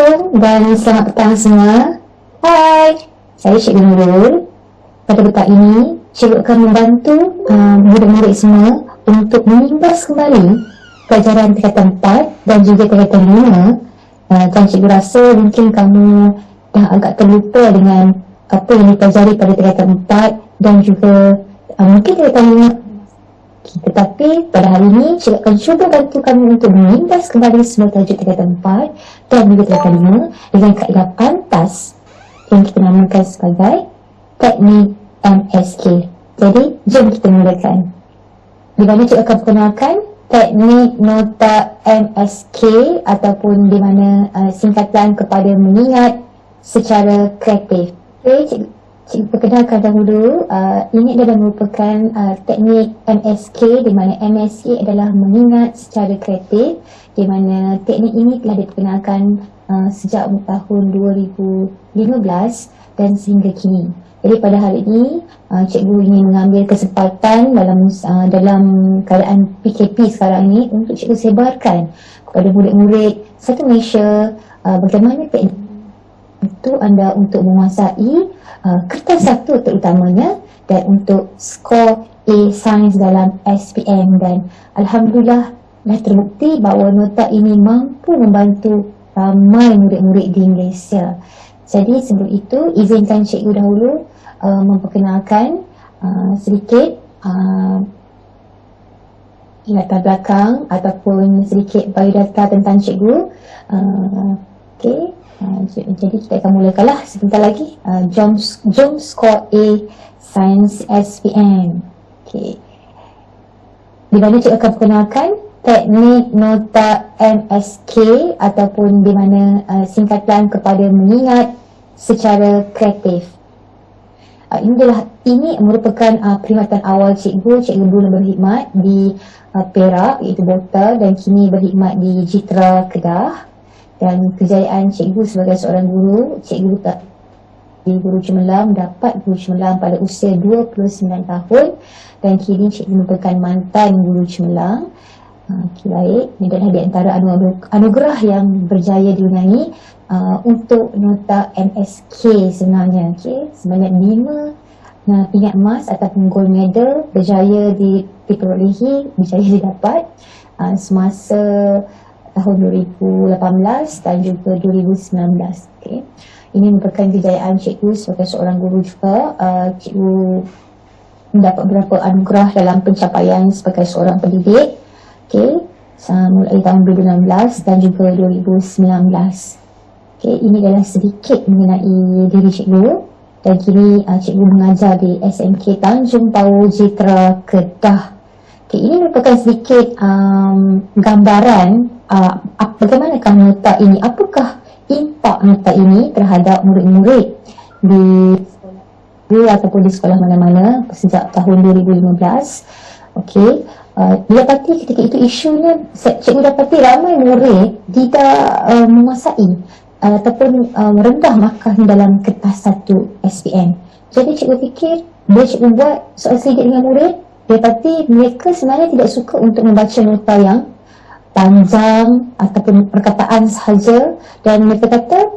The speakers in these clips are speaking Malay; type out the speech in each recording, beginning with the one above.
Assalamualaikum dan selamat petang semua. Hai, saya Cikgu Nurul. Pada petang ini, Cikgu akan membantu murid-murid semua untuk menimpas kembali pelajaran tingkatan 4 dan juga tingkatan 5. Dan Cikgu rasa mungkin kamu dah agak terlupa dengan apa yang dipelajari pada tingkatan 4 dan juga mungkin tingkatan 5. Tetapi pada hari ini, Cikgu akan cuba bantu kamu untuk menimpas kembali semua tajuk tingkatan 4 dan juga tingkatan 5 dengan kaedah pantas yang kita namakan sebagai teknik MSK. Jadi, jom kita mulakan. Di mana Cikgu akan perkenalkan teknik nota MSK ataupun di mana singkatan kepada mengingat secara kreatif. Okey, Cikgu perkenalkan dahulu, ini adalah merupakan teknik MSK di mana MSK adalah mengingat secara kreatif, di mana teknik ini telah diperkenalkan sejak tahun 2015 dan sehingga kini. Jadi pada hari ini, Cikgu ingin mengambil kesempatan dalam keadaan PKP sekarang ini untuk Cikgu sebarkan kepada murid-murid satu Malaysia bagaimana teknik itu anda untuk menguasai kertas satu terutamanya dan untuk skor A Sains dalam SPM, dan Alhamdulillah dah terbukti bahawa nota ini mampu membantu ramai murid-murid di Malaysia. Jadi sebelum itu izinkan Cikgu dahulu memperkenalkan sedikit latar belakang ataupun sedikit biodata tentang Cikgu. Okey. Jadi kita akan mulakanlah sebentar lagi. Jom skor A Sains SPM. Okay. Di mana Cikgu akan perkenalkan teknik nota MSK ataupun di mana singkatan kepada mengingat secara kreatif. Ini merupakan perkhidmatan awal Cikgu. Cikgu dulu berkhidmat di Perak iaitu Bota dan kini berkhidmat di Jitra Kedah. Dan kejayaan Cikgu sebagai seorang guru, Cikgu di Guru Cemerlang mendapat Guru Cemerlang pada usia 29 tahun dan kini Cikgu merupakan mantan Guru Cemerlang. Baik, ini adalah di antara anugerah yang berjaya diunangi untuk nota MSK sebenarnya. Sebanyak 5 pingat emas ataupun gold medal berjaya diperolehi, berjaya didapat semasa tahun 2018 dan juga 2019. Okay. Ini merupakan kejayaan Cikgu sebagai seorang guru juga. Cikgu mendapat beberapa anugerah dalam pencapaian sebagai seorang pendidik. Okay. Mulai tahun 2016 dan juga 2019. Okay. Ini adalah sedikit mengenai diri Cikgu. Dan kini Cikgu mengajar di SMK Tanjung Pawu Jitra Kedah. Okay. Ini merupakan sedikit gambaran bagaimanakah nota ini, apakah impak nota ini terhadap murid-murid di sekolah ataupun di sekolah mana-mana sejak tahun 2015. Okey, didapati ketika itu isunya, Cikgu dapati ramai murid tidak menguasai ataupun rendah markah dalam kertas satu SPM. Jadi Cikgu fikir, bila Cikgu buat soal sedikit dengan murid, didapati mereka sebenarnya tidak suka untuk membaca nota yang panjang ataupun perkataan sahaja, dan mereka kata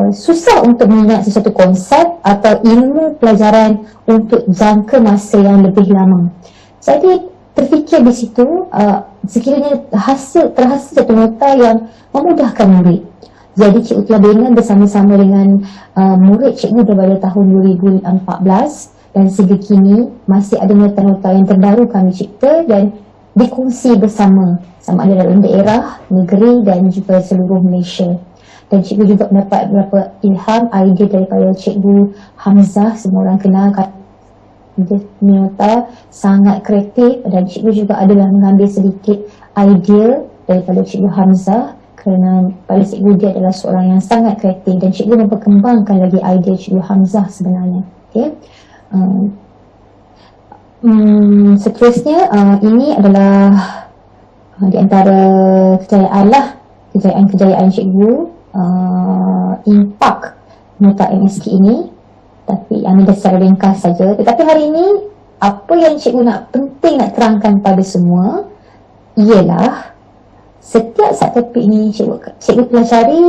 susah untuk mengingat sesuatu konsep atau ilmu pelajaran untuk jangka masa yang lebih lama. Jadi terfikir di situ sekiranya terhasil satu nota yang memudahkan murid. Jadi Cikgu telah bina bersama-sama dengan murid Cikgu daripada tahun 2014 dan sehingga kini masih ada nota-nota yang terbaru kami cipta dan dikongsi bersama, sama ada dalam daerah, negeri dan juga seluruh Malaysia. Dan Cikgu juga mendapat beberapa ilham, idea daripada Cikgu Hamzah. Semua orang kenal dia nota sangat kreatif, dan Cikgu juga adalah mengambil sedikit idea daripada Cikgu Hamzah kerana pada Cikgu dia adalah seorang yang sangat kreatif dan Cikgu memperkembangkan lagi idea Cikgu Hamzah sebenarnya. Okay. Seterusnya ini adalah di antara kejayaan Cikgu, impak nota MSK ini. Tapi ini dah secara ringkas saja. Tetapi hari ini apa yang Cikgu penting nak terangkan pada semua ialah setiap topik ni cikgu pelajari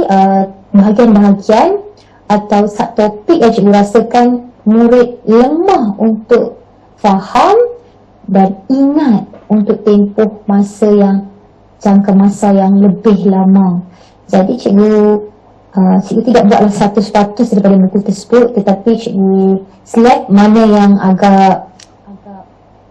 bahagian-bahagian atau subtopik yang cikgu rasakan murid lemah untuk faham dan ingat untuk tempoh masa yang jangka masa yang lebih lama. Jadi cikgu tidak buatlah 100% daripada buku tersebut, tetapi cikgu select mana yang agak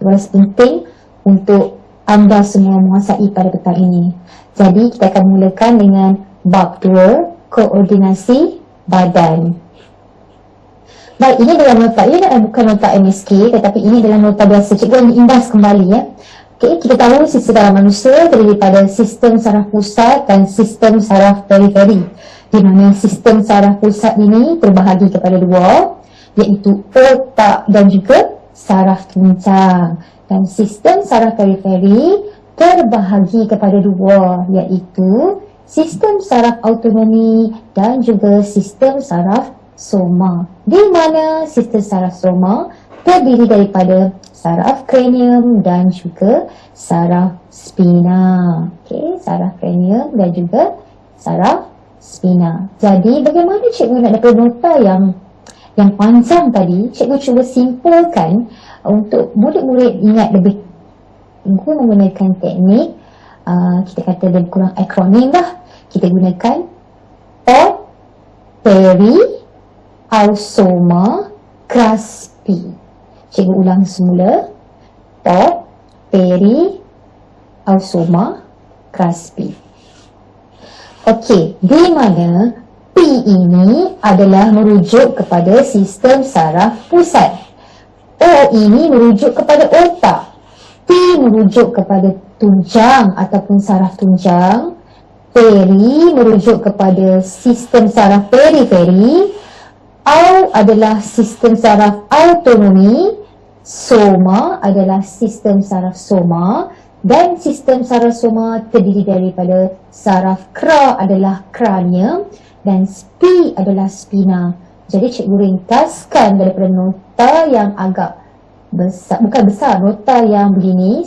rasa penting untuk anda semua menguasai pada petang ini. Jadi kita akan mulakan dengan bab 2, koordinasi badan. Baik, ini adalah nota, ini bukan nota MSK, tetapi ini adalah nota biasa. Cikgu hanya indas kembali ya. Okay, kita tahu sistem saraf manusia terdiri pada sistem saraf pusat dan sistem saraf periferi, di mana sistem saraf pusat ini terbahagi kepada dua, iaitu otak dan juga saraf tuncang, dan sistem saraf periferi terbahagi kepada dua, iaitu sistem saraf autonomi dan juga sistem saraf soma, di mana sistem saraf soma terdiri daripada saraf kranium dan juga saraf spina. Okey, saraf kranium dan juga saraf spina. Jadi bagaimana cikgu nak dapat nota yang panjang tadi? Cikgu cuba simpulkan untuk murid-murid ingat lebih. Cikgu menggunakan teknik kita kata lebih kurang akronim lah. Kita gunakan POD, PERI, AUSOMA, CRASPI. Cikgu ulang semula. POD, PERI, AUSOMA, CRASPI. Okey, di mana P ini adalah merujuk kepada sistem saraf pusat, O ini merujuk kepada otak, T merujuk kepada tunjang ataupun saraf tunjang, PERI merujuk kepada sistem saraf periferi, AU adalah sistem saraf autonomi, SOMA adalah sistem saraf soma, dan sistem saraf soma terdiri daripada saraf kra adalah kranium dan SPI adalah spina. Jadi cikgu ringkaskan daripada nota yang agak besar, bukan besar, nota yang begini,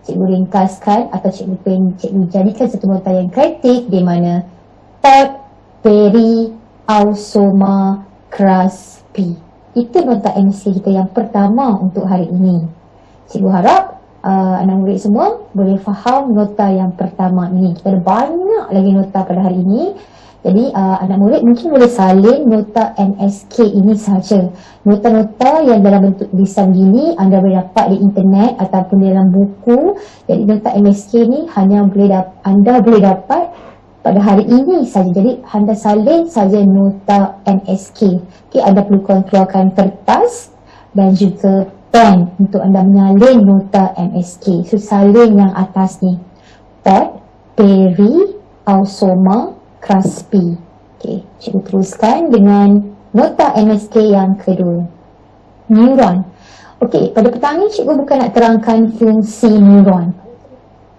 cikgu ringkaskan atau cikgu jadikan satu nota yang kritik, di mana POD, PERI, AUSOMA, CRASPI. Itu nota MC kita yang pertama untuk hari ini. Cikgu harap anak murid semua boleh faham nota yang pertama ini. Kita ada banyak lagi nota pada hari ini. Jadi anak murid mungkin boleh salin nota MSK ini sahaja. Nota-nota yang dalam bentuk tulisan gini anda boleh dapat di internet ataupun dalam buku. Jadi nota MSK ni hanya anda boleh dapat pada hari ini saja. Jadi anda salin saja nota MSK. Okay, anda perlu keluarkan kertas dan juga pen untuk anda menyalin nota MSK. So salin yang atas ni, POD, PERI, AUSOMA, CRASPI. Okay, cikgu teruskan dengan nota MSK yang kedua, neuron. Okey, pada petang ni cikgu bukan nak terangkan fungsi neuron.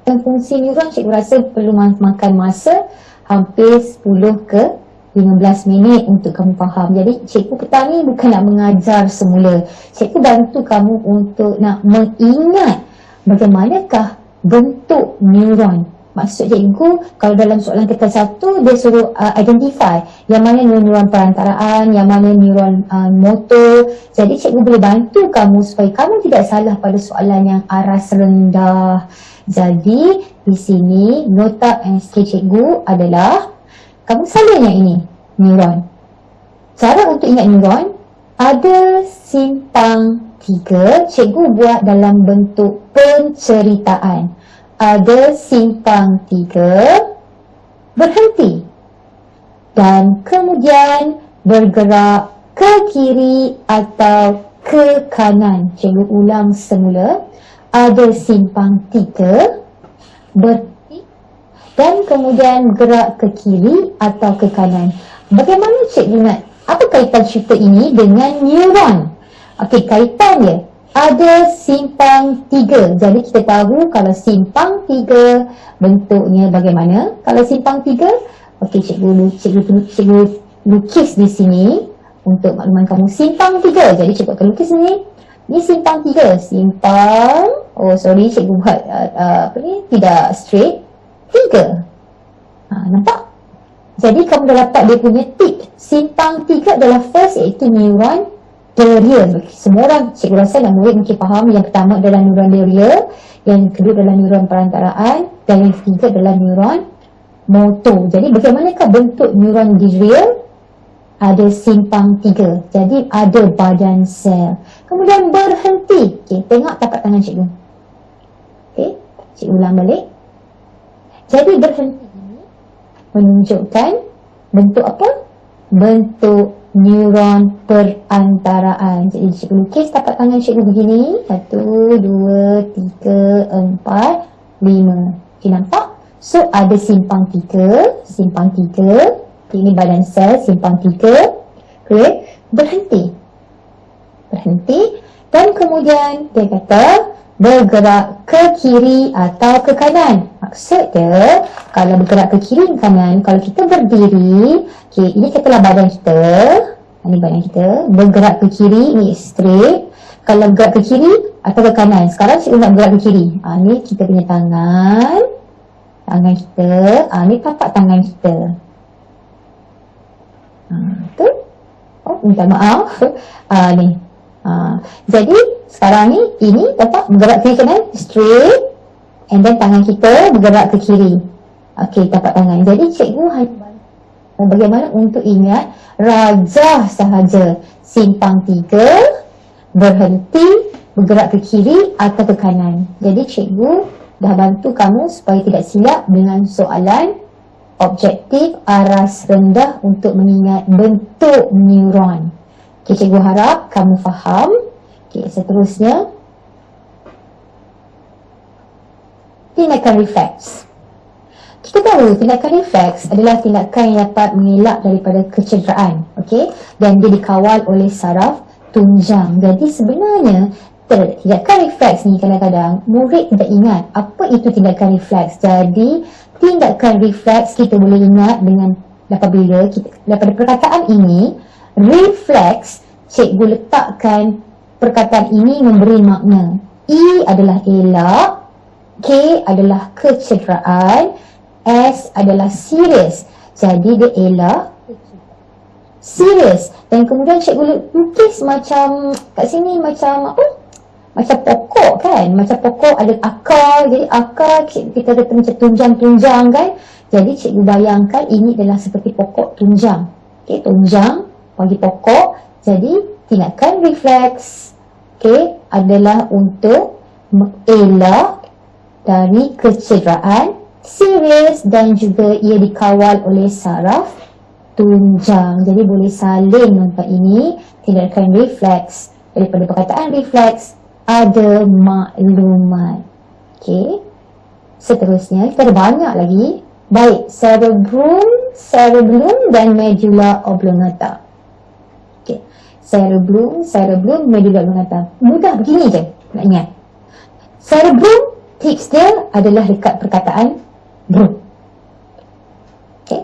Dan fungsi neuron cikgu rasa perlu makan masa hampir 10 ke 15 minit untuk kamu faham. Jadi cikgu petang ni bukan nak mengajar semula. Cikgu bantu kamu untuk nak mengingat bagaimanakah bentuk neuron. Maksud cikgu, kalau dalam soalan kita satu, dia suruh identify yang mana neuron perantaraan, yang mana neuron motor. Jadi cikgu boleh bantu kamu supaya kamu tidak salah pada soalan yang aras rendah. Jadi di sini nota MSK cikgu adalah, kamu salin yang ini, neuron. Cara untuk ingat neuron, ada simpang 3, cikgu buat dalam bentuk penceritaan. Ada simpang 3, berhenti, dan kemudian bergerak ke kiri atau ke kanan. Cikgu ulang semula. Ada simpang 3, berhenti, dan kemudian gerak ke kiri atau ke kanan. Bagaimana cikgu nak, apa kaitan cerita ini dengan neuron? Okey, kaitan dia, ada simpang 3. Jadi kita tahu kalau simpang 3 bentuknya bagaimana. Kalau simpang 3, okey, cikgu lukis di sini untuk makluman kamu. Simpang 3. Jadi cikgu akan lukis ni. Ni simpang 3. Simpang, cikgu buat tidak straight. 3. Nampak? Jadi kamu dah dapat dia punya tip. Simpang 3 adalah first, iaitu neuron deria. Semua orang, cikgu rasa dan murid mungkin faham. Yang pertama adalah neuron deria, yang kedua adalah neuron perantaraan, dan yang ketiga adalah neuron motor. Jadi bagaimanakah bentuk neuron deria? Ada simpang 3. Jadi ada badan sel. Kemudian berhenti. Okey, tengok tapak tangan cikgu. Okey, cikgu ulang balik. Jadi berhenti ini menunjukkan bentuk apa? Bentuk neuron perantaraan. Jadi cikgu lukis tapak tangan cikgu begini. 1, 2, 3, 4, 5. Okey, nampak? So ada simpang 3. Simpang 3. Ini badan sel, simpang 3. Okay. Berhenti. Berhenti. Dan kemudian dia kata bergerak ke kiri atau ke kanan. Maksud dia, kalau bergerak ke kiri ke kanan, kalau kita berdiri, okay, ini katalah badan kita. Ini badan kita. Bergerak ke kiri, ini straight. Kalau bergerak ke kiri atau ke kanan. Sekarang cikgu nak bergerak ke kiri. Ni kita punya tangan. Tangan kita. Ni tapak tangan kita. Tu. Oh, minta maaf. Ni. Jadi sekarang ni, ini dapat bergerak ke kanan, straight, and then tangan kita bergerak ke kiri. Okey, tapak tangan. Jadi cikgu hanya bagaimana untuk ingat rajah sahaja. Simpang 3, berhenti, bergerak ke kiri atau ke kanan. Jadi cikgu dah bantu kamu supaya tidak silap dengan soalan objektif aras rendah untuk mengingat bentuk neuron. Okay, cikgu harap kamu faham. Okay, seterusnya, tindakan refleks. Kita tahu tindakan refleks adalah tindakan yang dapat mengelak daripada kecederaan. Okay? Dan dia dikawal oleh saraf tunjang. Jadi sebenarnya tindakan refleks ni kadang-kadang murid tidak ingat apa itu tindakan refleks. Jadi tindakan refleks kita boleh ingat dengan apabila kita, daripada perkataan ini, refleks, cikgu letakkan perkataan ini memberi makna. E adalah elak, K adalah kecederaan, S adalah serius. Jadi dia elak, serius. Dan kemudian cikgu lukis macam kat sini macam apa? Macam pokok kan, macam pokok ada akar. Jadi akar kita ada macam tunjang-tunjang kan. Jadi cikgu bayangkan ini adalah seperti pokok tunjang. Okey, tunjang bagi pokok. Jadi tindakan refleks, okey, adalah untuk mengelak dari kecederaan, serius, dan juga ia dikawal oleh saraf tunjang. Jadi boleh salin nampak ini tindakan refleks. Daripada perkataan refleks ada maklumat. Okey. Seterusnya kita ada banyak lagi. Baik, cerebellum dan medulla oblongata. Okey. Cerebellum, medulla oblongata. Mudah begini je nak ingat. Cerebellum, tips dia adalah dekat perkataan brum. Okey.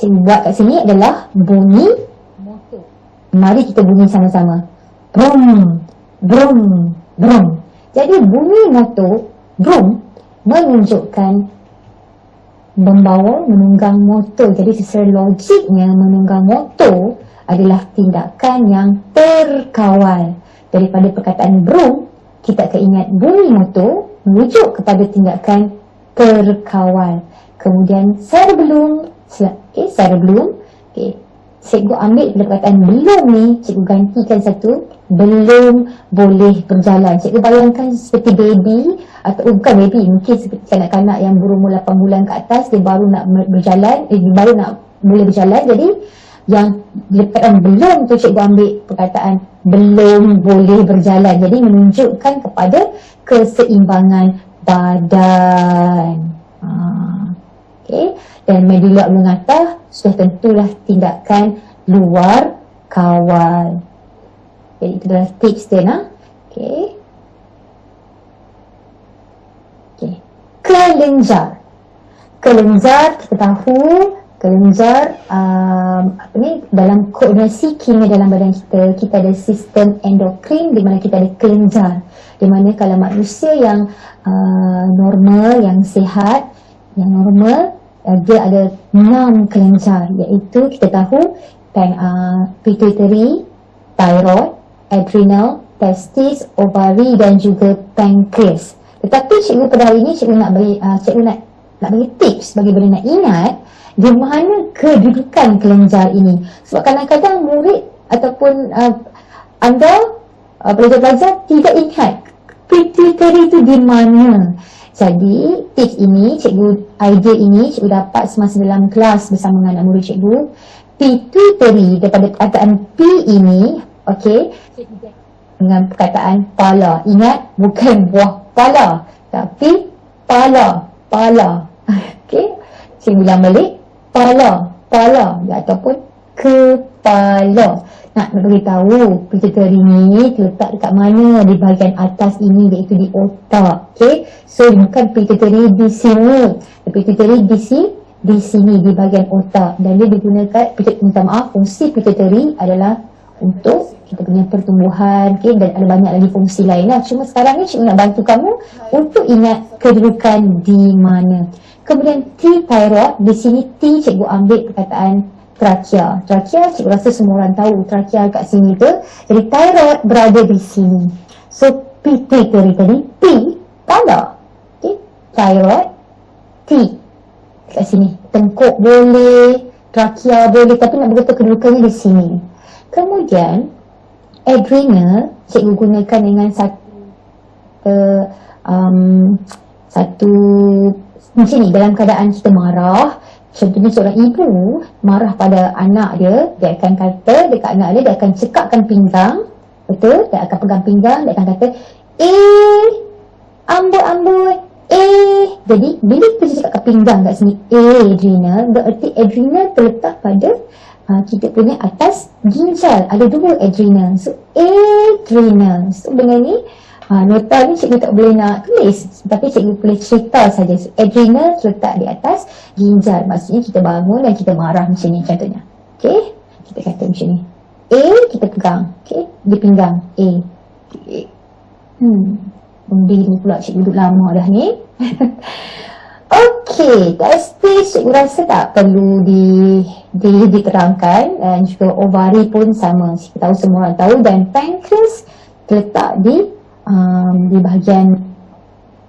Cikgu buat kat sini adalah bunyi motor. Mari kita bunyi sama-sama. Brum, brum, brum. Jadi bunyi motor brum menunjukkan membawa, menunggang motor. Jadi secara logiknya menunggang motor adalah tindakan yang terkawal. Daripada perkataan brum, kita akan ingat bunyi motor merujuk kepada tindakan terkawal. Kemudian cerebellum, cerebellum, cikgu ambil perkataan belum ni, cikgu gantikan satu, belum boleh berjalan. Cikgu bayangkan seperti baby, atau bukan baby, mungkin seperti kanak-kanak yang berumur 8 bulan ke atas, dia baru nak berjalan, baru nak boleh berjalan. Jadi yang perkataan belum tu cikgu ambil perkataan belum boleh berjalan. Jadi menunjukkan kepada keseimbangan badan. Okay. Dan medulla oblongata sudah tentulah tindakan luar kawal. Jadi itu adalah tips dia nak. Okay. Okay. Kelenjar. Kelenjar kita tahu, kelenjar dalam koordinasi kimia dalam badan kita ada sistem endokrin di mana kita ada kelenjar. Di mana kalau manusia yang normal, yang sihat, yang normal, dia ada 6 kelenjar, iaitu kita tahu pituitary, thyroid, adrenal, testis, ovari dan juga pankreas. Tetapi cikgu pada hari ini cikgu nak bagi tips bagi boleh nak ingat di mana kedudukan kelenjar ini. Sebab kadang-kadang murid ataupun anda pelajar-pelajar tidak ingat pituitary itu di mana. Jadi tips ini, idea ini cikgu dapat semasa dalam kelas bersama dengan anak murid cikgu. Pituitary daripada perkataan P ini, okey, dengan perkataan pala. Ingat, bukan buah pala, tapi pala. Okey, cikgu ulang balik, pala ataupun kepala. Nak beritahu pituitary ni terletak dekat mana di bahagian atas ini, iaitu di otak. Okey, so bukan pituitary di sini, pituitary di sini di bahagian otak, dan dia digunakan, fungsi pituitary adalah untuk kita punya pertumbuhan, okay? Dan ada banyak lagi fungsi lain lah. Cuma sekarang ni cikgu nak bantu kamu untuk ingat kedudukan di mana. Kemudian T, thyroid. Di sini T cikgu ambil perkataan trakea. Trakea cikgu rasa semua orang tahu trakea kat sini tu. Jadi thyroid berada di sini. So pituitary tadi P, pala. Okay? Thyroid, T kat sini. Tengkuk boleh, trakea boleh, tapi nak berkata kedudukannya di sini. Kemudian adrenal cikgu gunakan dengan satu macam ni, dalam keadaan kita marah. Contohnya seorang ibu marah pada anak dia akan kata dekat anak dia akan cekakkan pinggang, betul? Dia akan pegang pinggang, dia akan kata amboi. Jadi bila kita cekakkan pinggang kat sini adrenal, berarti adrenal terletak pada kita punya atas ginjal. Ada 2 adrenal. So adrenal. So dengan ni nota ni cikgu tak boleh nak tulis, tapi cikgu boleh cerita saja. So, adrenal terletak di atas ginjal. Maksudnya kita bangun dan kita marah macam ni contohnya. Okay, kita kata macam ni, kita pegang, okay, di pinggang undi ni pula cikgu duduk lama dah ni. Okey, testis cikgu rasa tak perlu diterangkan, dan juga ovari pun sama, kita tahu, semua orang tahu. Dan pankreas terletak di bahagian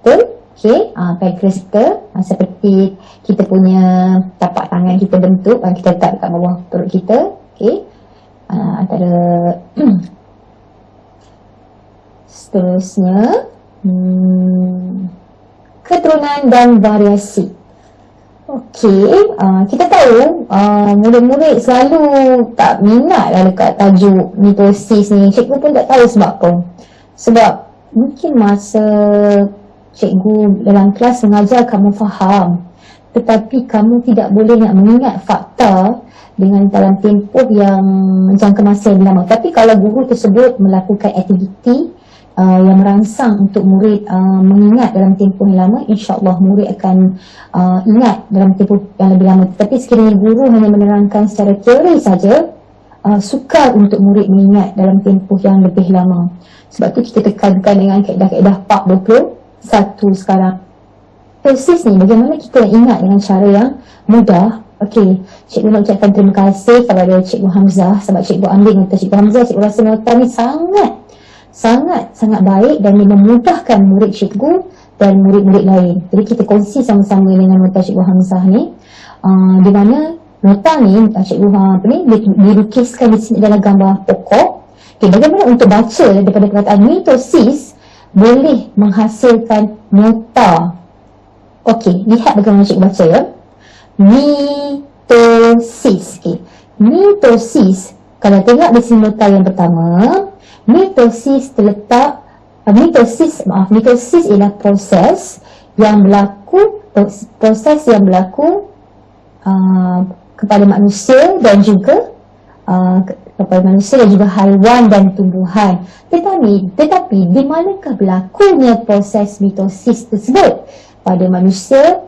okey, pankreas kita seperti kita punya tapak tangan kita bentuk, kita letak dekat bawah perut kita. Okey, antara seterusnya keturunan dan variasi. Okey, kita tahu murid-murid selalu tak minat lah dekat tajuk mitosis ni. Cikgu pun tak tahu sebab apa. Sebab mungkin masa cikgu dalam kelas mengajar kamu faham, tetapi kamu tidak boleh nak mengingat fakta dengan dalam tempoh yang jangka masa yang lama. Tapi kalau guru tersebut melakukan aktiviti yang merangsang untuk murid mengingat dalam tempoh yang lama, insya-Allah murid akan ingat dalam tempoh yang lebih lama. Tapi sekiranya guru hanya menerangkan secara teori saja, sukar untuk murid mengingat dalam tempoh yang lebih lama. Sebab tu kita tekankan dengan kaedah-kaedah Pak 21 sekarang. Proses ni bagaimana kita ingat dengan cara yang mudah. Okey, cikgu nak ucapkan terima kasih kepada Cikgu Hamzah sebab cikgu ambil nota Cikgu Hamzah. Cikgu rasa nota ni sangat baik dan dia memudahkan murid cikgu dan murid-murid lain. Jadi kita kongsi sama-sama dengan nota Cikgu Hamzah ni, di mana nota ni cikgu dilukiskan di sini dalam gambar pokok. Okay, bagaimana untuk baca daripada perkataan mitosis boleh menghasilkan nota. Okey, lihat bagaimana cikgu baca ya. Mitosis. Okay. Mitosis, kalau tengok di sini nota yang pertama, mitosis ialah proses yang berlaku kepada manusia dan juga kepada manusia dan juga haiwan dan tumbuhan. Tetapi di manakah berlakunya proses mitosis tersebut? Pada manusia,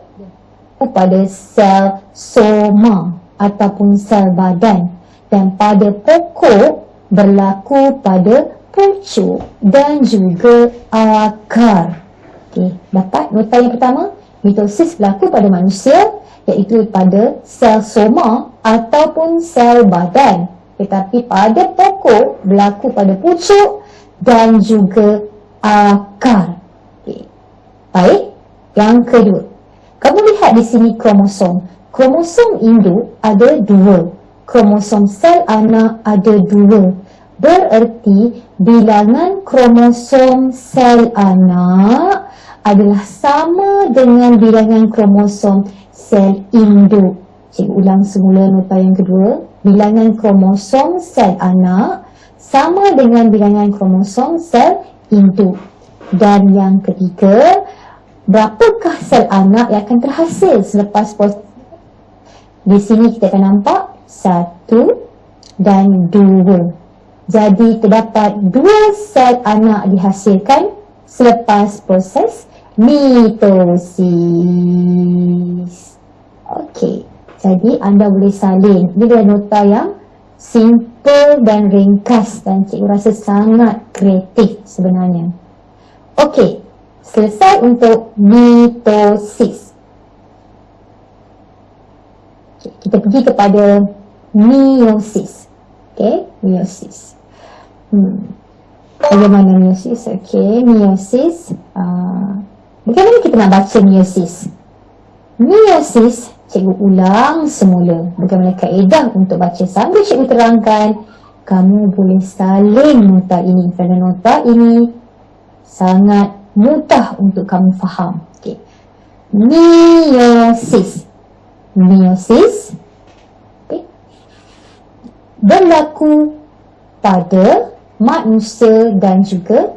pada sel soma ataupun sel badan, dan pada pokok berlaku pada pucuk dan juga akar. Okey, dapat nota yang pertama, Mitosis berlaku pada manusia, iaitu pada sel soma ataupun sel badan. Tetapi pada pokok berlaku pada pucuk dan juga akar. Okay. Baik, yang kedua. Kamu lihat di sini kromosom. Kromosom induk ada 2. Kromosom sel anak ada 2. Bererti bilangan kromosom sel anak adalah sama dengan bilangan kromosom sel induk. Cikgu ulang semula nota yang kedua. Bilangan kromosom sel anak sama dengan bilangan kromosom sel induk. Dan yang ketiga, berapakah sel anak yang akan terhasil selepas proses? Di sini kita akan nampak 1 dan 2. Jadi terdapat 2 sel anak dihasilkan selepas proses mitosis. Okey, jadi anda boleh salin. Ini adalah nota yang simple dan ringkas dan cikgu rasa sangat kreatif sebenarnya. Okey, selesai untuk mitosis. Okay, kita pergi kepada meiosis. Okey, meiosis. Bagaimana meiosis? Okey, meiosis. Bagaimana kita nak baca meiosis? Meiosis, cikgu ulang semula. Bagaimana kaedah untuk baca sambil cikgu terangkan. Kamu boleh salin nota ini kerana nota ini sangat mudah untuk kamu faham. Okay. Meiosis. Meiosis, okay, berlaku pada manusia dan juga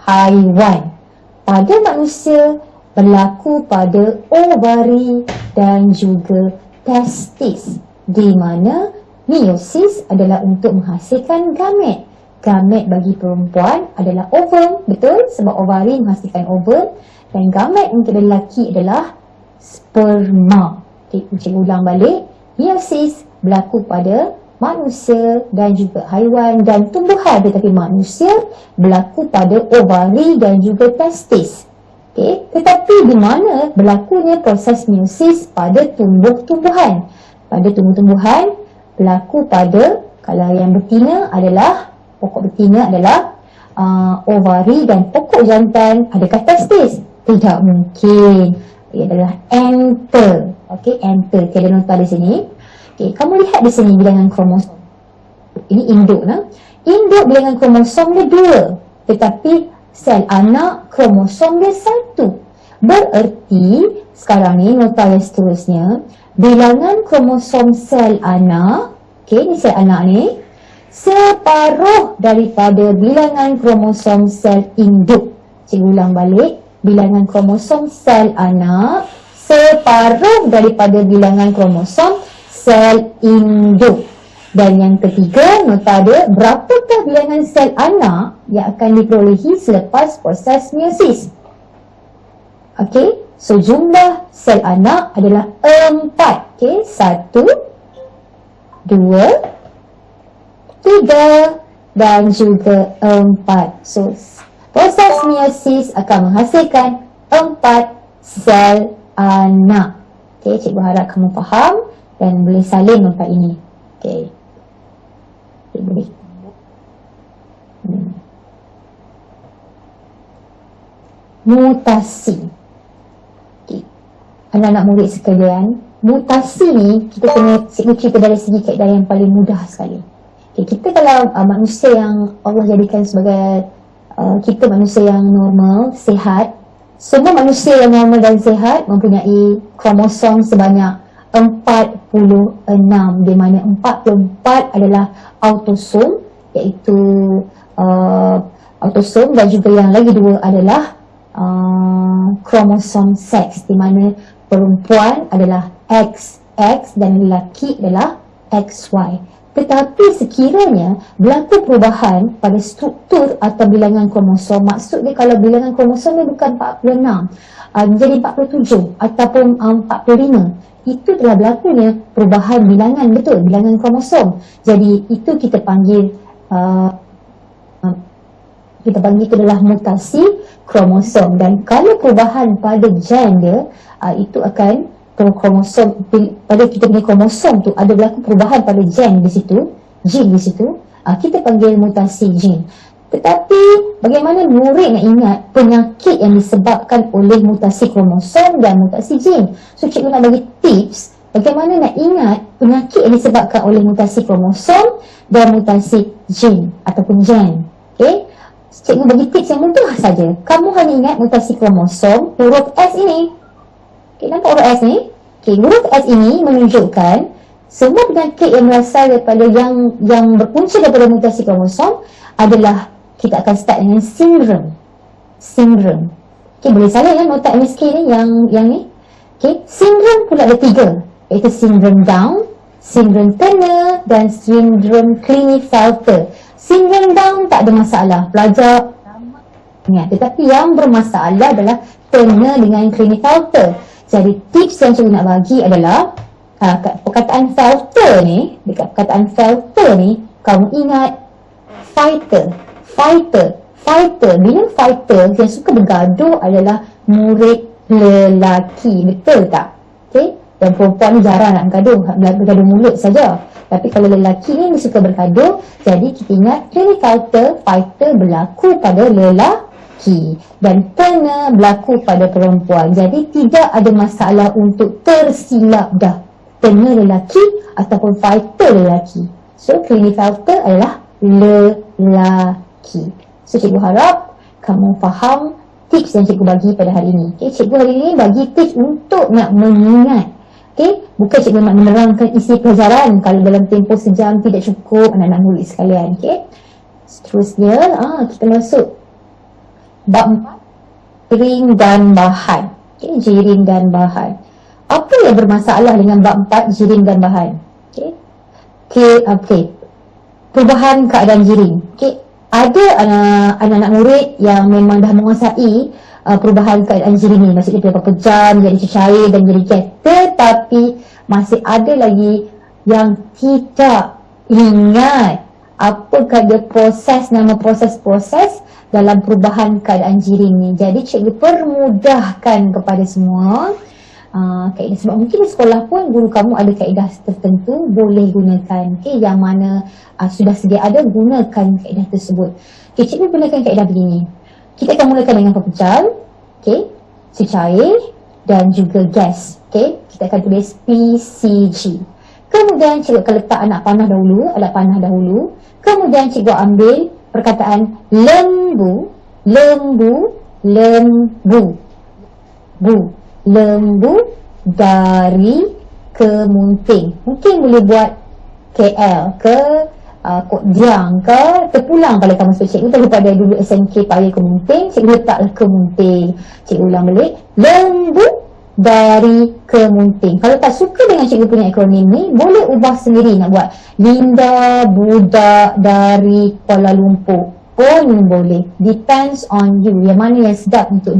haiwan. Pada manusia berlaku pada ovari dan juga testis, di mana meiosis adalah untuk menghasilkan gamet. Gamet bagi perempuan adalah ovum, betul? Sebab ovari menghasilkan ovum, dan gamet untuk lelaki adalah sperma. Okay, cikgu ulang balik. Meiosis berlaku pada manusia dan juga haiwan dan tumbuhan, tetapi manusia berlaku pada ovari dan juga testis. Okay. Tetapi di mana berlakunya proses meiosis pada tumbuh-tumbuhan? Pada tumbuh-tumbuhan berlaku pada, kalau yang betina adalah, pokok betina adalah ovari dan pokok jantan adakah testis? Tidak mungkin. Ia adalah enter. Okey, enter. Kita ada nota di sini. Okey, kamu lihat di sini bilangan kromosom. Ini induk lah. Induk bilangan kromosom dia 2, tetapi sel anak kromosom dia 1. Bererti sekarang ni nota yang seterusnya, bilangan kromosom sel anak, okey, ni sel anak ni, separuh daripada bilangan kromosom sel induk. Cikgu ulang balik. Bilangan kromosom sel anak separuh daripada bilangan kromosom sel induk. Dan yang ketiga, nota ada, berapakah bilangan sel anak yang akan diperolehi selepas proses meiosis? Okey, so jumlah sel anak adalah 4. Okey, 1, 2, 3 dan juga 4. So proses meiosis akan menghasilkan 4 sel anak. Okey, cikgu harap kamu faham dan boleh salin nota ini. Okey. Okay, boleh. Mutasi. Okay. Anak-anak murid sekalian, mutasi ni kita kena cikgu cerita dari segi kaedah yang paling mudah sekali. Okay, kita kalau manusia yang Allah jadikan sebagai kita manusia yang normal, sihat. Semua manusia yang normal dan sihat mempunyai kromosom sebanyak 46, di mana 44 adalah autosom, iaitu autosom, dan juga yang lagi 2 adalah kromosom seks, di mana perempuan adalah XX dan lelaki adalah XY. Tetapi sekiranya berlaku perubahan pada struktur atau bilangan kromosom, maksudnya kalau bilangan kromosom ni bukan 46, menjadi 47 ataupun 45, itu telah berlakunya perubahan bilangan, betul, bilangan kromosom. Jadi itu kita panggil kita panggil itu adalah mutasi kromosom. Dan kalau perubahan pada gen dia, itu akan kromosom, pada kita punya kromosom tu ada berlaku perubahan pada gen di situ, kita panggil mutasi gen. Tetapi bagaimana murid nak ingat penyakit yang disebabkan oleh mutasi kromosom dan mutasi gen? So cikgu nak bagi tips bagaimana nak ingat penyakit yang disebabkan oleh mutasi kromosom dan mutasi gen ataupun gen. Okay? Cikgu bagi tips yang mudah saja. Kamu hanya ingat mutasi kromosom, huruf S ini. Okay, nampak huruf S ni? Okay, huruf S ini menunjukkan semua penyakit yang berasal daripada yang berpunca daripada mutasi kromosom adalah kita akan start dengan sindrom. Okay, boleh salah ya nota MSK ni yang ni. Okay, sindrom pula ada 3, iaitu sindrom Down, sindrom Turner dan sindrom Klinefelter. Sindrom Down tak ada masalah, pelajar ingat. Tetapi yang bermasalah adalah Turner dengan Klinefelter. Jadi tips yang cikgu nak bagi adalah perkataan Felter ni, dekat perkataan Felter ni kamu ingat fighter. Bila fighter yang suka bergaduh adalah murid lelaki, betul tak? Okay? Dan perempuan ni jarang nak bergaduh mulut saja. Tapi kalau lelaki ni suka bergaduh, jadi kita ingat fighter berlaku pada lelaki dan Turner berlaku pada perempuan. Jadi tidak ada masalah untuk tersilap dah, Turner lelaki ataupun fighter lelaki. So Klinefelter adalah lelaki. So cikgu harap kamu faham tips yang cikgu bagi pada hari ini. Okay, cikgu hari ini bagi tips untuk nak mengingat. Okay, bukan cikgu nak menerangkan isi pelajaran kalau dalam tempoh sejam tidak cukup anak-anak murid sekalian. Okay, seterusnya kita masuk bab 4, jiring dan bahan. Okay, jiring dan bahan. Apa yang bermasalah dengan bab 4, jiring dan bahan? Okay. Perubahan keadaan jiring. Okay, ada anak-anak murid yang memang dah menguasai perubahan keadaan jiring ni, maksudnya beberapa jam jadi cecair dan jadi gas. Tetapi masih ada lagi yang tidak ingat apakah dia nama proses-proses dalam perubahan keadaan jiring ni. Jadi cikgu permudahkan kepada semua kaedah, sebab mungkin di sekolah pun guru kamu ada kaedah tertentu boleh gunakan. Okay, yang mana sudah sedia ada, gunakan kaedah tersebut. Okay, cikgu gunakan kaedah begini. Kita akan mulakan dengan pepejal, okay, cecair dan juga gas. Okay, kita akan tulis PCG. Kemudian cikgu akan letak alat panah dahulu. Kemudian cikgu ambil perkataan lembu dari Kemunting. Mungkin boleh buat KL ke Kok Diang ke terpulang pada kamu cikgu. Tapi pada dulu SMK Paya Kemunting, cikgu letaklah Kemunting. Cikgu ulang balik, lembu dari Kemunting. Kalau tak suka dengan cikgu punya akronim ni, boleh ubah sendiri nak buat Linda budak dari Kuala Lumpur pun boleh. Depends on you, yang mana yang sedap untuk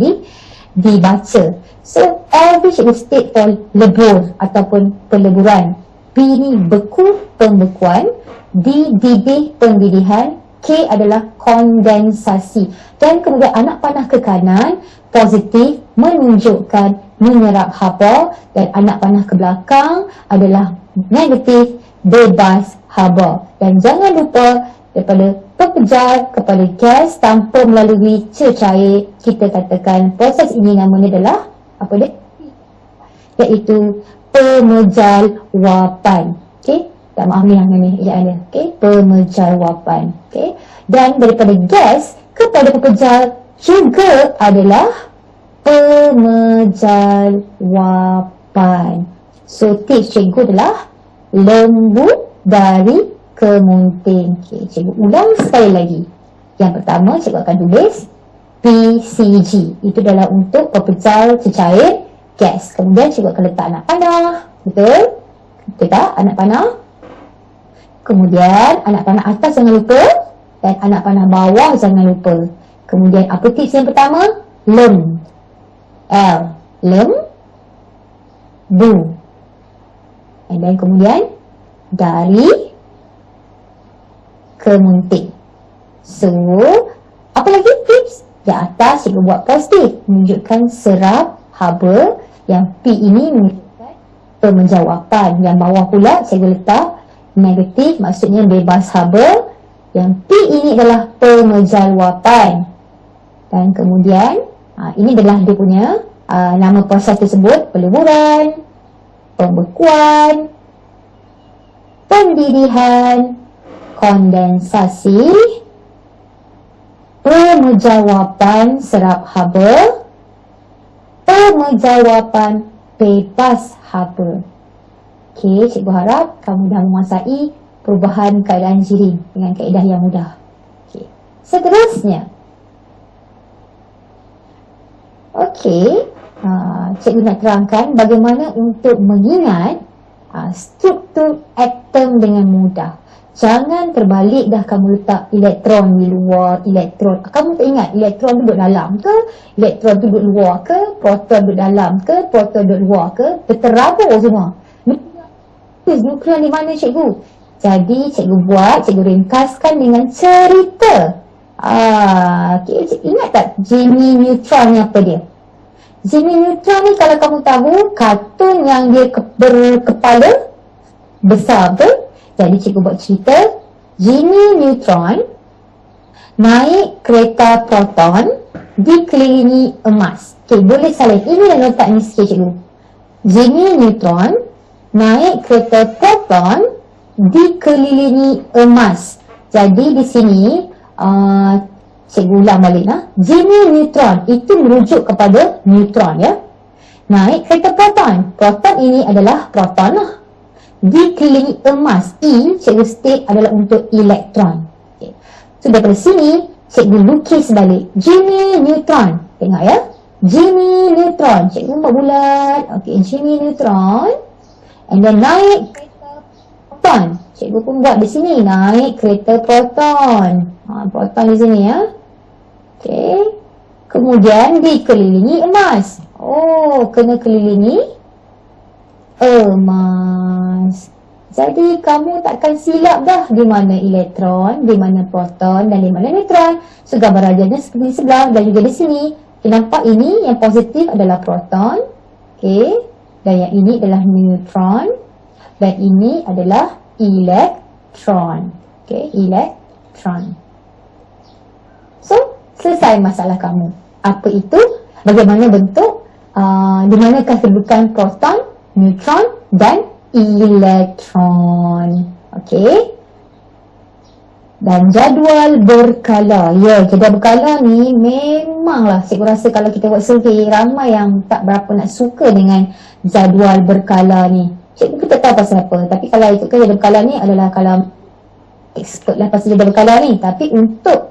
dibaca. So every cikgu state for lebur ataupun peleburan. P ni beku, pembekuan. D, didih, pendidihan. K adalah kondensasi. Dan kemudian anak panah ke kanan, positif, menunjukkan menyerap haba. Dan anak panah ke belakang adalah negatif, bebas haba. Dan jangan lupa daripada pepejal kepada gas tanpa melalui cecair, kita katakan proses ini namanya adalah apa dia? Iaitu pemejalwapan. Okey, tak maaf ni yang ni ejaan dia. Okey, pemejalwapan. Okey, dan daripada gas kepada pepejal juga adalah pemejalwapan. So tips cikgu adalah lembu dari Kemunting. Okey, cikgu ulang sekali lagi. Yang pertama cikgu akan tulis PCG. Itu adalah untuk pepejal cecair gas. Kemudian cikgu akan letak anak panah. Betul? Betul tak? Anak panah. Kemudian anak panah atas jangan lupa. Dan anak panah bawah jangan lupa. Kemudian apa tips yang pertama? Lem. L. Lem. Bu. And then kemudian dari Kemunting. So apa lagi tips? Di atas cikgu buat positif, menunjukkan serap haba, yang P ini menunjukkan pemenjawapan. Yang bawah pula cikgu letak negatif, maksudnya bebas haba. Yang P ini adalah pemenjawapan. Dan kemudian ini adalah dia punya nama proses tersebut: peleburan, pembekuan, pendidih, kondensasi, pemenjawapan serap haba, pemenjawapan bebas haba. Okey, cikgu harap kamu dah menguasai perubahan keadaan jirim dengan kaedah yang mudah. Okey, seterusnya. Okey, cikgu nak terangkan bagaimana untuk mengingat struktur atom dengan mudah. Jangan terbalik dah kamu letak elektron di luar, elektron. Kamu tak ingat elektron duduk dalam ke, elektron duduk luar ke, proton duduk dalam ke, proton duduk luar ke, terabur semua. Nuklear di mana cikgu? Jadi cikgu ringkaskan dengan cerita. Okay, ingat tak Jimmy Neutron ni apa dia? Jimmy Neutron ni kalau kamu tahu kartun yang dia berkepala besar tu. Jadi cikgu buat cerita Jimmy Neutron naik kereta proton dikelilingi emas. Okay, boleh salin. Ini yang letak ni sikit cikgu. Jimmy Neutron naik kereta proton dikelilingi emas. Jadi di sini cikgu ulang balik lah. Jimmy Neutron itu merujuk kepada neutron ya. Naik kereta proton. Proton ini adalah proton lah. Dikelilingi emas. E cikgu state adalah untuk elektron. Okay. So daripada sini cikgu lukis balik Jimmy Neutron. Tengok ya. Jimmy Neutron. Cikgu buat bulat. Okay, Jimmy Neutron. And then naik kereta proton. Cikgu pun buat di sini. Naik kereta proton. Proton di sini ya. Okay. Kemudian dikelilingi emas. Oh, kena kelilingi emas. Jadi kamu takkan silap dah di mana elektron, di mana proton dan di mana neutron. So gambar radialnya seperti di sebelah dan juga di sini. Nampak ini yang positif adalah proton. Okey. Dan yang ini adalah neutron. Dan ini adalah elektron. Okey, elektron. So, selesai masalah kamu. Apa itu? Bagaimana bentuk? Di manakah kedudukan proton, neutron dan elektron. Okey. Dan jadual berkala. Ya, jadual berkala ni memanglah cikgu rasa kalau kita buat survey, ramai yang tak berapa nak suka dengan jadual berkala ni. Cikgu kita tahu pasal apa. Tapi kalau ikutkan jadual berkala ni adalah kalau expert lah pasal jadual berkala ni. Tapi untuk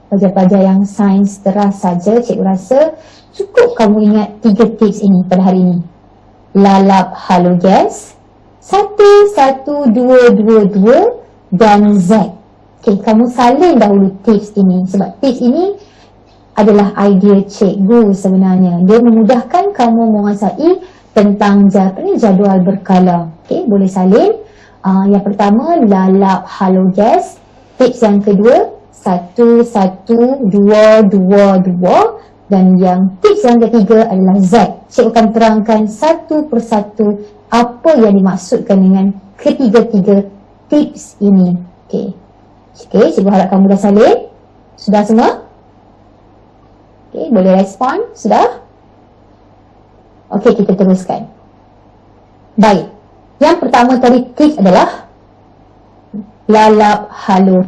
pelajar-pelajar yang sains teras saja, cikgu rasa cukup kamu ingat 3 tips ini pada hari ini. Lalap halogas 1, 1, 2, 2, 2 dan Z. Okay, kamu salin dahulu tips ini sebab tips ini adalah idea cikgu sebenarnya. Dia memudahkan kamu menguasai tentang jadual berkala. Okay, boleh salin. Yang pertama lalap halogas. Tips yang kedua 1, 1, 2, 2, 2. Dan yang tips yang ketiga adalah Z. Cikgu akan terangkan satu persatu apa yang dimaksudkan dengan ketiga-tiga tips ini. Okey. Okey, cikgu harap kamu dah salin. Sudah semua? Okey, boleh respon? Sudah? Okey, kita teruskan. Baik. Yang pertama tadi tips adalah lalap halo.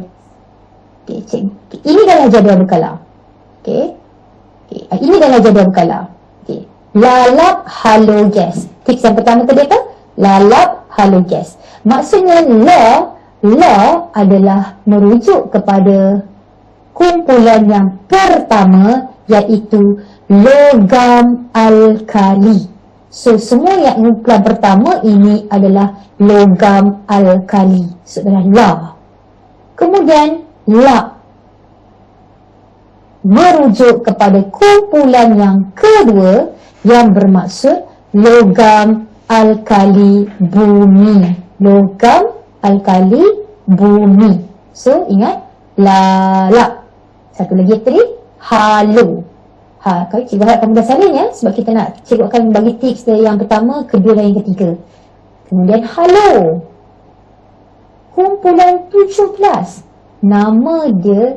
Okey, cikgu. Ini adalah jadual berkala. Okey. Ini adalah jadual berkala. Okay. Lalap halogas. Tips yang pertama tadi apa? Lalap halogas. Maksudnya la adalah merujuk kepada kumpulan yang pertama, iaitu logam alkali. So semua yang kumpulan pertama ini adalah logam alkali. So adalah la. Kemudian la merujuk kepada kumpulan yang kedua yang bermaksud logam alkali bumi. Logam alkali bumi. So ingat, lalap. Satu lagi tadi, halo. Kalau cikgu harap kamu dah salin ya, sebab kita nak, cikgu akan bagi tips dari yang pertama, kedua dan yang ketiga. Kemudian halo, kumpulan 17. Nama dia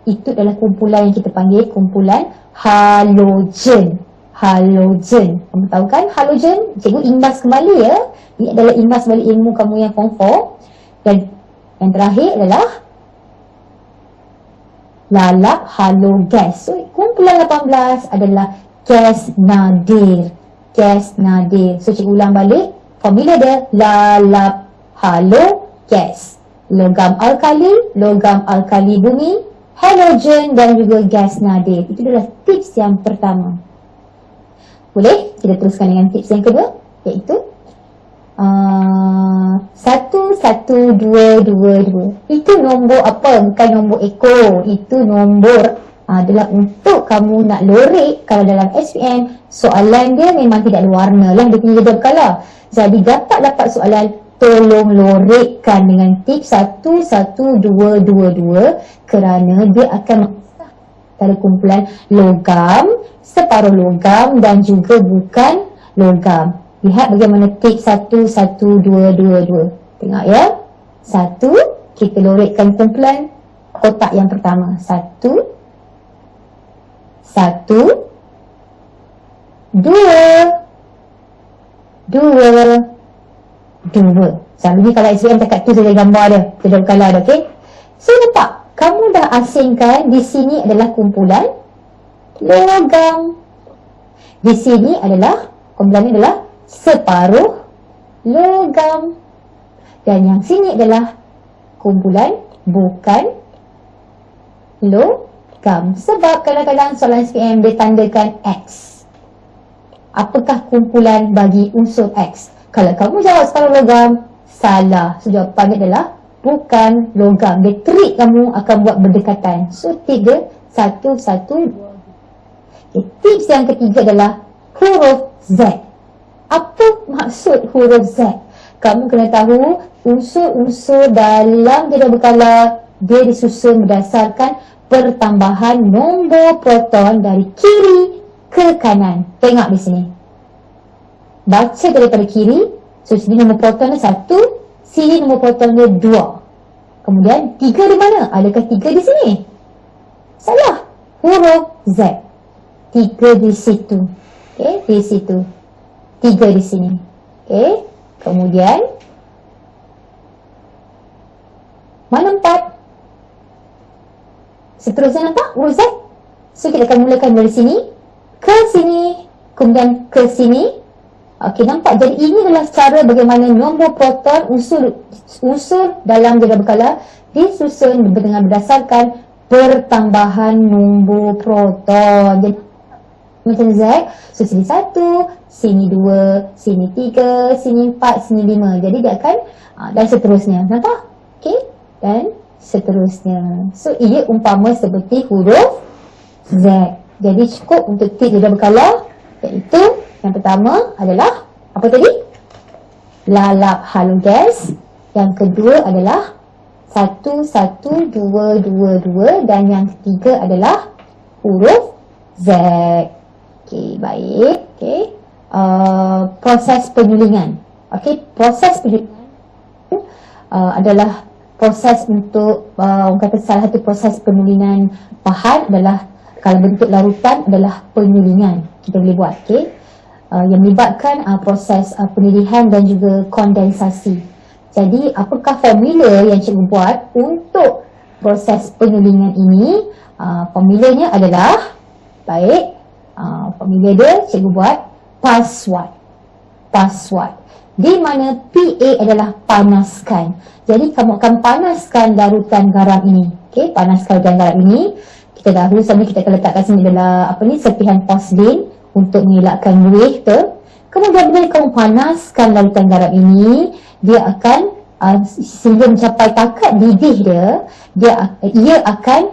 itu adalah kumpulan yang kita panggil kumpulan halogen. Halogen. Kamu tahu kan halogen? Cikgu imbas kembali ya. Ini adalah imbas balik ilmu kamu yang form 4. Dan yang terakhir adalah lalap halogas. So kumpulan 18 adalah gas nadir. Gas nadir. So cikgu ulang balik. Formula dia lalap halogas. Logam alkali bumi, halogen dan juga gas nadir. Itu adalah tips yang pertama. Boleh kita teruskan dengan tips yang kedua, iaitu 11222. Itu nombor apa? Bukan nombor ekor. Itu nombor adalah untuk kamu nak lorek. Kalau dalam SPM, soalan dia memang tidak ada warna lah, dia punya jadwal berkala. Jadi dapat soalan, tolong lorekkan dengan tips 11222 kerana dia akan antara kumpulan logam, separuh logam dan juga bukan logam. Lihat bagaimana tips 11222. Tengok ya. 1, kita lorekkan kumpulan kotak yang pertama. 1, 2. Selalunya kalau SPM cakap tu saja gambar dia, sudah berkala dah, okey? So nampak, kamu dah asingkan di sini adalah kumpulan logam. Di sini adalah kumpulan ini adalah separuh logam. Dan yang sini adalah kumpulan bukan logam. Sebab kadang-kadang soalan SPM dia tandakan X. Apakah kumpulan bagi unsur X? Kalau kamu jawab separuh logam, salah. So jawapannya adalah bukan logam. Dia trik kamu akan buat berdekatan. So tip dia 1, 1, 2. Okay. Tips yang ketiga adalah huruf Z. Apa maksud huruf Z? Kamu kena tahu unsur-unsur dalam jadual berkala dia disusun berdasarkan pertambahan nombor proton dari kiri ke kanan. Tengok di sini. Baca daripada kiri. So sini nombor proton dia 1, sini nombor proton dia 2. Kemudian 3 di mana? Adakah 3 di sini? Salah. Huruf Z. 3 di situ. Okey, di situ. 3 di sini. Okey. Kemudian mana 4? Seterusnya nampak huruf Z. So kita akan mulakan dari sini ke sini, kemudian ke sini. Okey, nampak? Jadi ini adalah cara bagaimana nombor proton unsur dalam jadual berkala disusun dengan berdasarkan pertambahan nombor proton. Jadi macam Z, so sini 1, sini 2, sini 3, sini 4, sini 5. Jadi dia akan dan seterusnya. Nampak? Okey, dan seterusnya. So ia umpama seperti huruf Z. Jadi cukup untuk tip jadual berkala, iaitu yang pertama adalah apa tadi? Lalap halogas. Yang kedua adalah 11222 dan yang ketiga adalah huruf Z. Okey, baik. Okey. Proses penyulingan. Okey, proses penyulingan adalah proses untuk orang kata salah satu proses penyulingan bahan adalah kalau bentuk larutan adalah penyulingan. Kita boleh buat, okey. Yang melibatkan proses penilihan dan juga kondensasi. Jadi apakah formula yang cikgu buat untuk proses penyulingan ini? Formulanya adalah baik. Formula dia cikgu buat PASWAT. PASWAT. Di mana PA adalah panaskan. Jadi kamu akan panaskan larutan garam ini. Okey, panaskan larutan garam ini. Kita dahulu sama kita akan letakkan sini adalah serpihan porselin untuk mengelakkan buih tu. Kemudian bila kamu panaskan larutan garam ini, dia akan sehingga mencapai takat didih dia, ia akan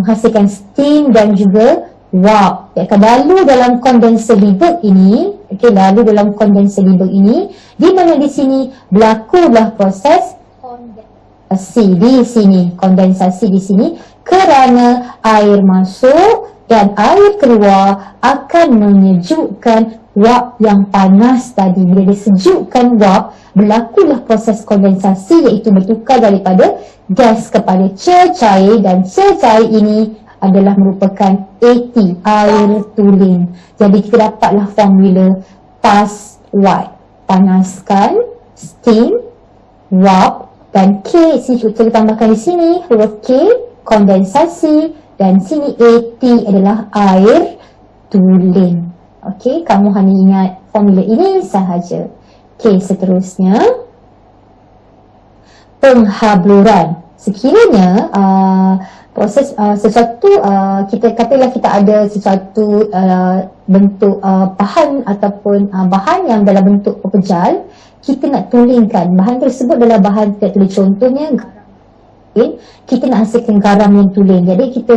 menghasilkan steam dan juga wap. Dia akan lalu dalam kondenser Liebig ini, okey, lalu dalam kondenser Liebig ini, di mana di sini berlakulah proses kondensasi di sini, kondensasi di sini. kerana air masuk dan air keluar akan menyejukkan wap yang panas tadi. Bila disejukkan wap, berlakulah proses kondensasi, iaitu bertukar daripada gas kepada cecair, dan cecair ini adalah merupakan AT, air tulen. Jadi kita dapatlah formula pass white. Panaskan, steam, wap, dan K kita tambahkan di sini huruf K, kondensasi, dan sini AT adalah air tulen. Okey, kamu hanya ingat formula ini sahaja. Okey, seterusnya penghabluran. Sekiranya proses sesuatu, kita katalah kita ada sesuatu bentuk bahan ataupun bahan yang dalam bentuk pepejal, kita nak tulingkan bahan tersebut adalah bahan kita tulis, contohnya kita nak hasilkan garam yang tulen. Jadi kita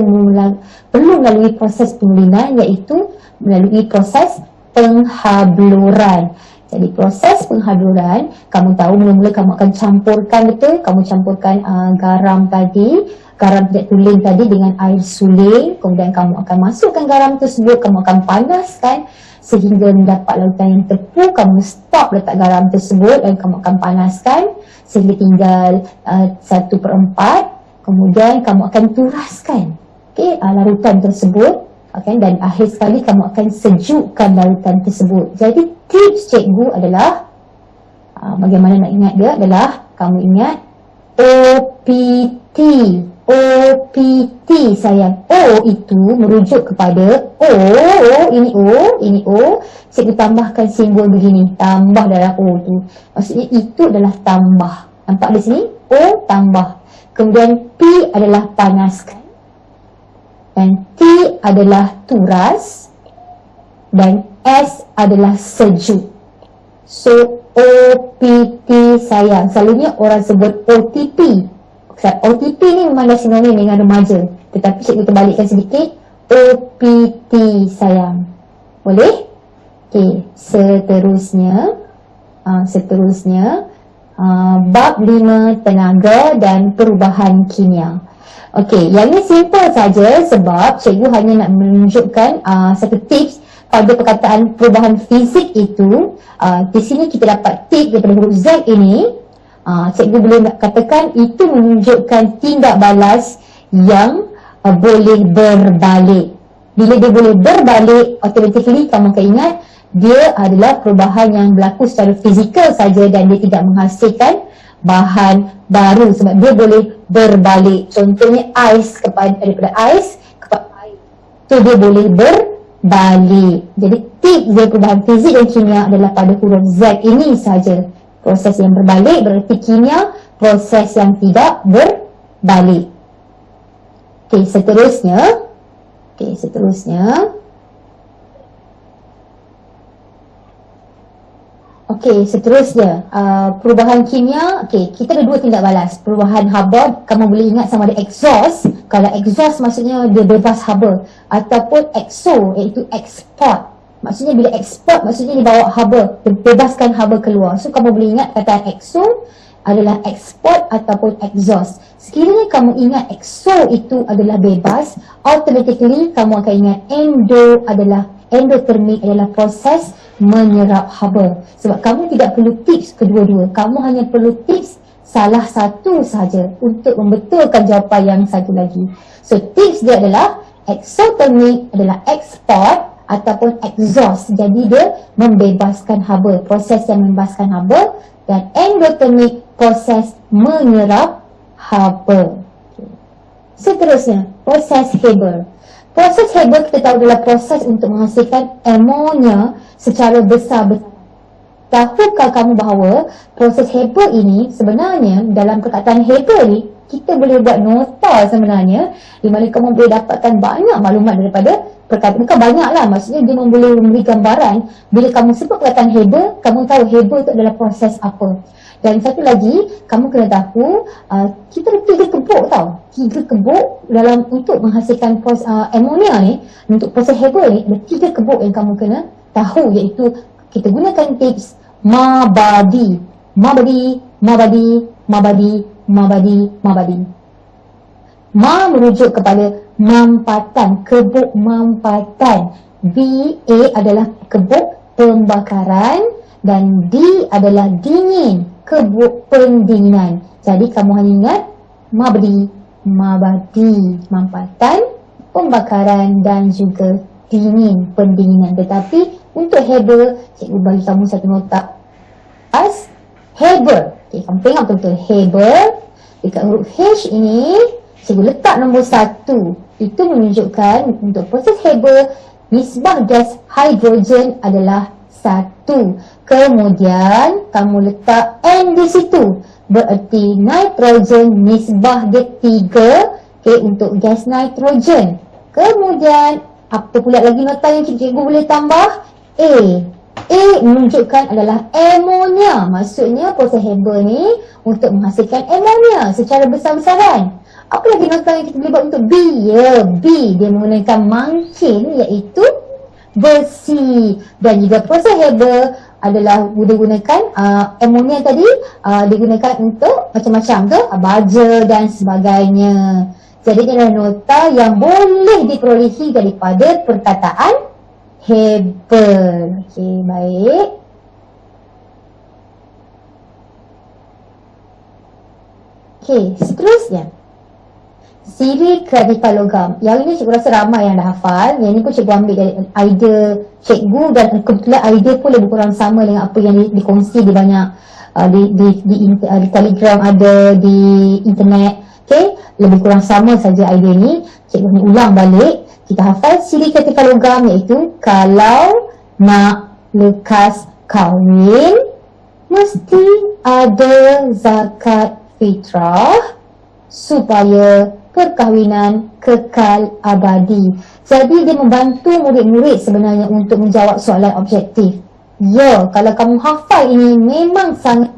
perlu melalui proses penulingan, iaitu melalui proses penghabluran. Jadi proses penghabluran, kamu tahu mula-mula kamu akan campurkan, betul? Kamu campurkan garam tadi, garam tidak tulen tadi dengan air suling. Kemudian kamu akan masukkan garam tersebut, kamu akan panaskan sehingga mendapat larutan yang tepu. Kamu stop letak garam tersebut dan kamu akan panaskan sehingga tinggal 1/4. Kemudian kamu akan turaskan larutan tersebut, dan akhir sekali kamu akan sejukkan larutan tersebut. Jadi tips cikgu adalah bagaimana nak ingat dia adalah kamu ingat OPT. OPT sayang. O itu merujuk kepada ini O. Cikgu tambahkan simbol begini, tambah dalam O tu. Maksudnya itu adalah tambah. Nampak di sini? O tambah. Kemudian P adalah panaskan. Dan T adalah turas. Dan S adalah sejuk. So OPT sayang. Selalunya orang sebut OTP. OTP ni memang dah sinonim dengan remaja. Tetapi cikgu terbalikkan sedikit. OPT sayang. Boleh? Okey, seterusnya bab 5 tenaga dan perubahan kimia. Okey, yang ni simple saja sebab cikgu hanya nak menunjukkan satu tips pada perkataan perubahan fizik itu. Di sini kita dapat tip daripada huruf Z ini. Cikgu boleh nak katakan itu menunjukkan tindak balas yang boleh berbalik. Bila dia boleh berbalik, automatically kamu akan ingat dia adalah perubahan yang berlaku secara fizikal saja dan dia tidak menghasilkan bahan baru sebab dia boleh berbalik. Contohnya ais daripada ais kepada air, so dia boleh berbalik. Jadi tip dari perubahan fizik dan kimia adalah pada huruf Z ini saja. Proses yang berbalik berarti kimia, proses yang tidak berbalik. Okey, seterusnya. Perubahan kimia. Okey, kita ada dua tindak balas. Perubahan haba, kamu boleh ingat sama ada exhaust. Kalau exhaust maksudnya dia bebas haba, ataupun exo iaitu export. Maksudnya bila export, maksudnya dibawa haba, bebaskan haba keluar. So kamu boleh ingat kata exo adalah export ataupun exhaust. Sekiranya kamu ingat exo itu adalah bebas, automatically kamu akan ingat endotermik adalah proses menyerap haba. Sebab kamu tidak perlu tips kedua-dua, kamu hanya perlu tips salah satu sahaja untuk membetulkan jawapan yang satu lagi. So tips dia adalah exothermic adalah export ataupun exhaust. Jadi dia membebaskan haba, proses yang membebaskan haba, dan endothermic proses menyerap haba. Seterusnya, proses Haber. Proses Haber kita tahu adalah proses untuk menghasilkan amonia secara besar-besar. Tahukah kamu bahawa proses Haber ini sebenarnya dalam perkataan Haber ni kita boleh buat nota sebenarnya, di mana kamu boleh dapatkan banyak maklumat daripada perkataan. Bukan banyak lah, maksudnya dia boleh memberi gambaran. Bila kamu sebut perkataan Haber, kamu tahu Haber itu adalah proses apa. Dan satu lagi, kamu kena tahu kita ada 3 kebuk tau. 3 kebuk dalam untuk menghasilkan amonia ni. Untuk proses Haber ni ada 3 kebuk yang kamu kena tahu, iaitu kita gunakan tips Mabadi. Ma merujuk kepada mampatan, kebuk mampatan. BA adalah kebuk pembakaran dan D adalah dingin, kebuk pendinginan. Jadi kamu hanya ingat mabdi, mabadi, mampatan, pembakaran dan juga dingin, pendinginan. Tetapi untuk Haber, cikgu bagi kamu satu nota as Haber. Okay, kamu tengok betul-betul Haber. Dekat huruf H ini cikgu letak nombor 1. Itu menunjukkan untuk proses Haber, nisbah gas hidrogen adalah 1. Kemudian kamu letak N di situ. Bererti nitrogen nisbah dia 3. Okay, untuk gas nitrogen. Kemudian apa pula lagi nota yang cikgu boleh tambah? A. A menunjukkan adalah amonia. Maksudnya proses Haber ni untuk menghasilkan amonia secara besar-besaran. Apa lagi nota yang kita boleh buat untuk B? Ya, B dia menggunakan mancin iaitu besi. Dan juga proses Haber adalah digunakan amonia tadi digunakan untuk macam-macam tu, baja dan sebagainya. Jadi ini adalah nota yang boleh diperolehi daripada perkataan Haber. Okey, baik. Okey, seterusnya siri kreatifan logam. Yang ini cikgu rasa ramai yang dah hafal. Yang ini pun cikgu ambil dari idea cikgu dan kebetulan idea pun lebih kurang sama dengan apa yang dikongsi di banyak di Telegram ada, di internet. Okey, lebih kurang sama saja idea ni. Cikgu ni ulang balik. Kita hafal siri kreatifan logam iaitu kalau nak lekas kahwin mesti ada zakat fitrah supaya perkahwinan kekal abadi. Jadi dia membantu murid-murid sebenarnya untuk menjawab soalan objektif. Ya, kalau kamu hafal ini memang sangat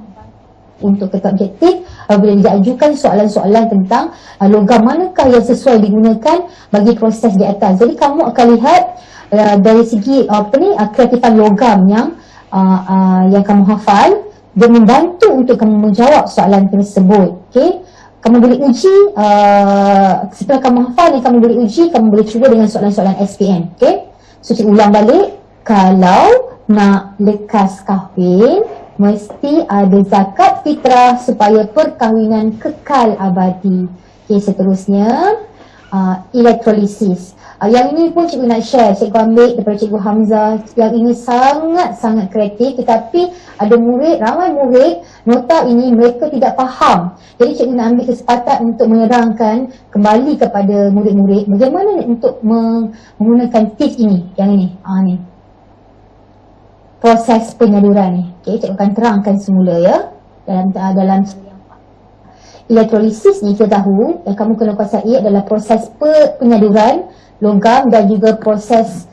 untuk kekal objektif apabila diajukan soalan-soalan tentang logam manakah yang sesuai digunakan bagi proses di atas. Jadi kamu akan lihat dari segi kreatifan logam yang kamu hafal, dia membantu untuk kamu menjawab soalan tersebut. Okey, kamu boleh uji setelah kamu hafal ni, kamu boleh uji, kamu boleh cuba dengan soalan-soalan SPM. Okey, so cikgu ulang balik. Kalau nak lekas kahwin mesti ada zakat fitrah supaya perkahwinan kekal abadi. Okey, seterusnya elektrolisis. Yang ini pun cikgu nak share, cikgu ambil daripada cikgu Hamzah. Yang ini sangat-sangat kreatif, tetapi ada murid, ramai murid nota ini mereka tidak faham. Jadi cikgu nak ambil kesempatan untuk menerangkan kembali kepada murid-murid bagaimana untuk menggunakan tips ini. Yang ini, ni proses penyaluran ni. Okay, cikgu akan terangkan semula ya. Dalam elektrolisis ni kita tahu yang kamu kena kuasai adalah proses penyaluran logam dan juga proses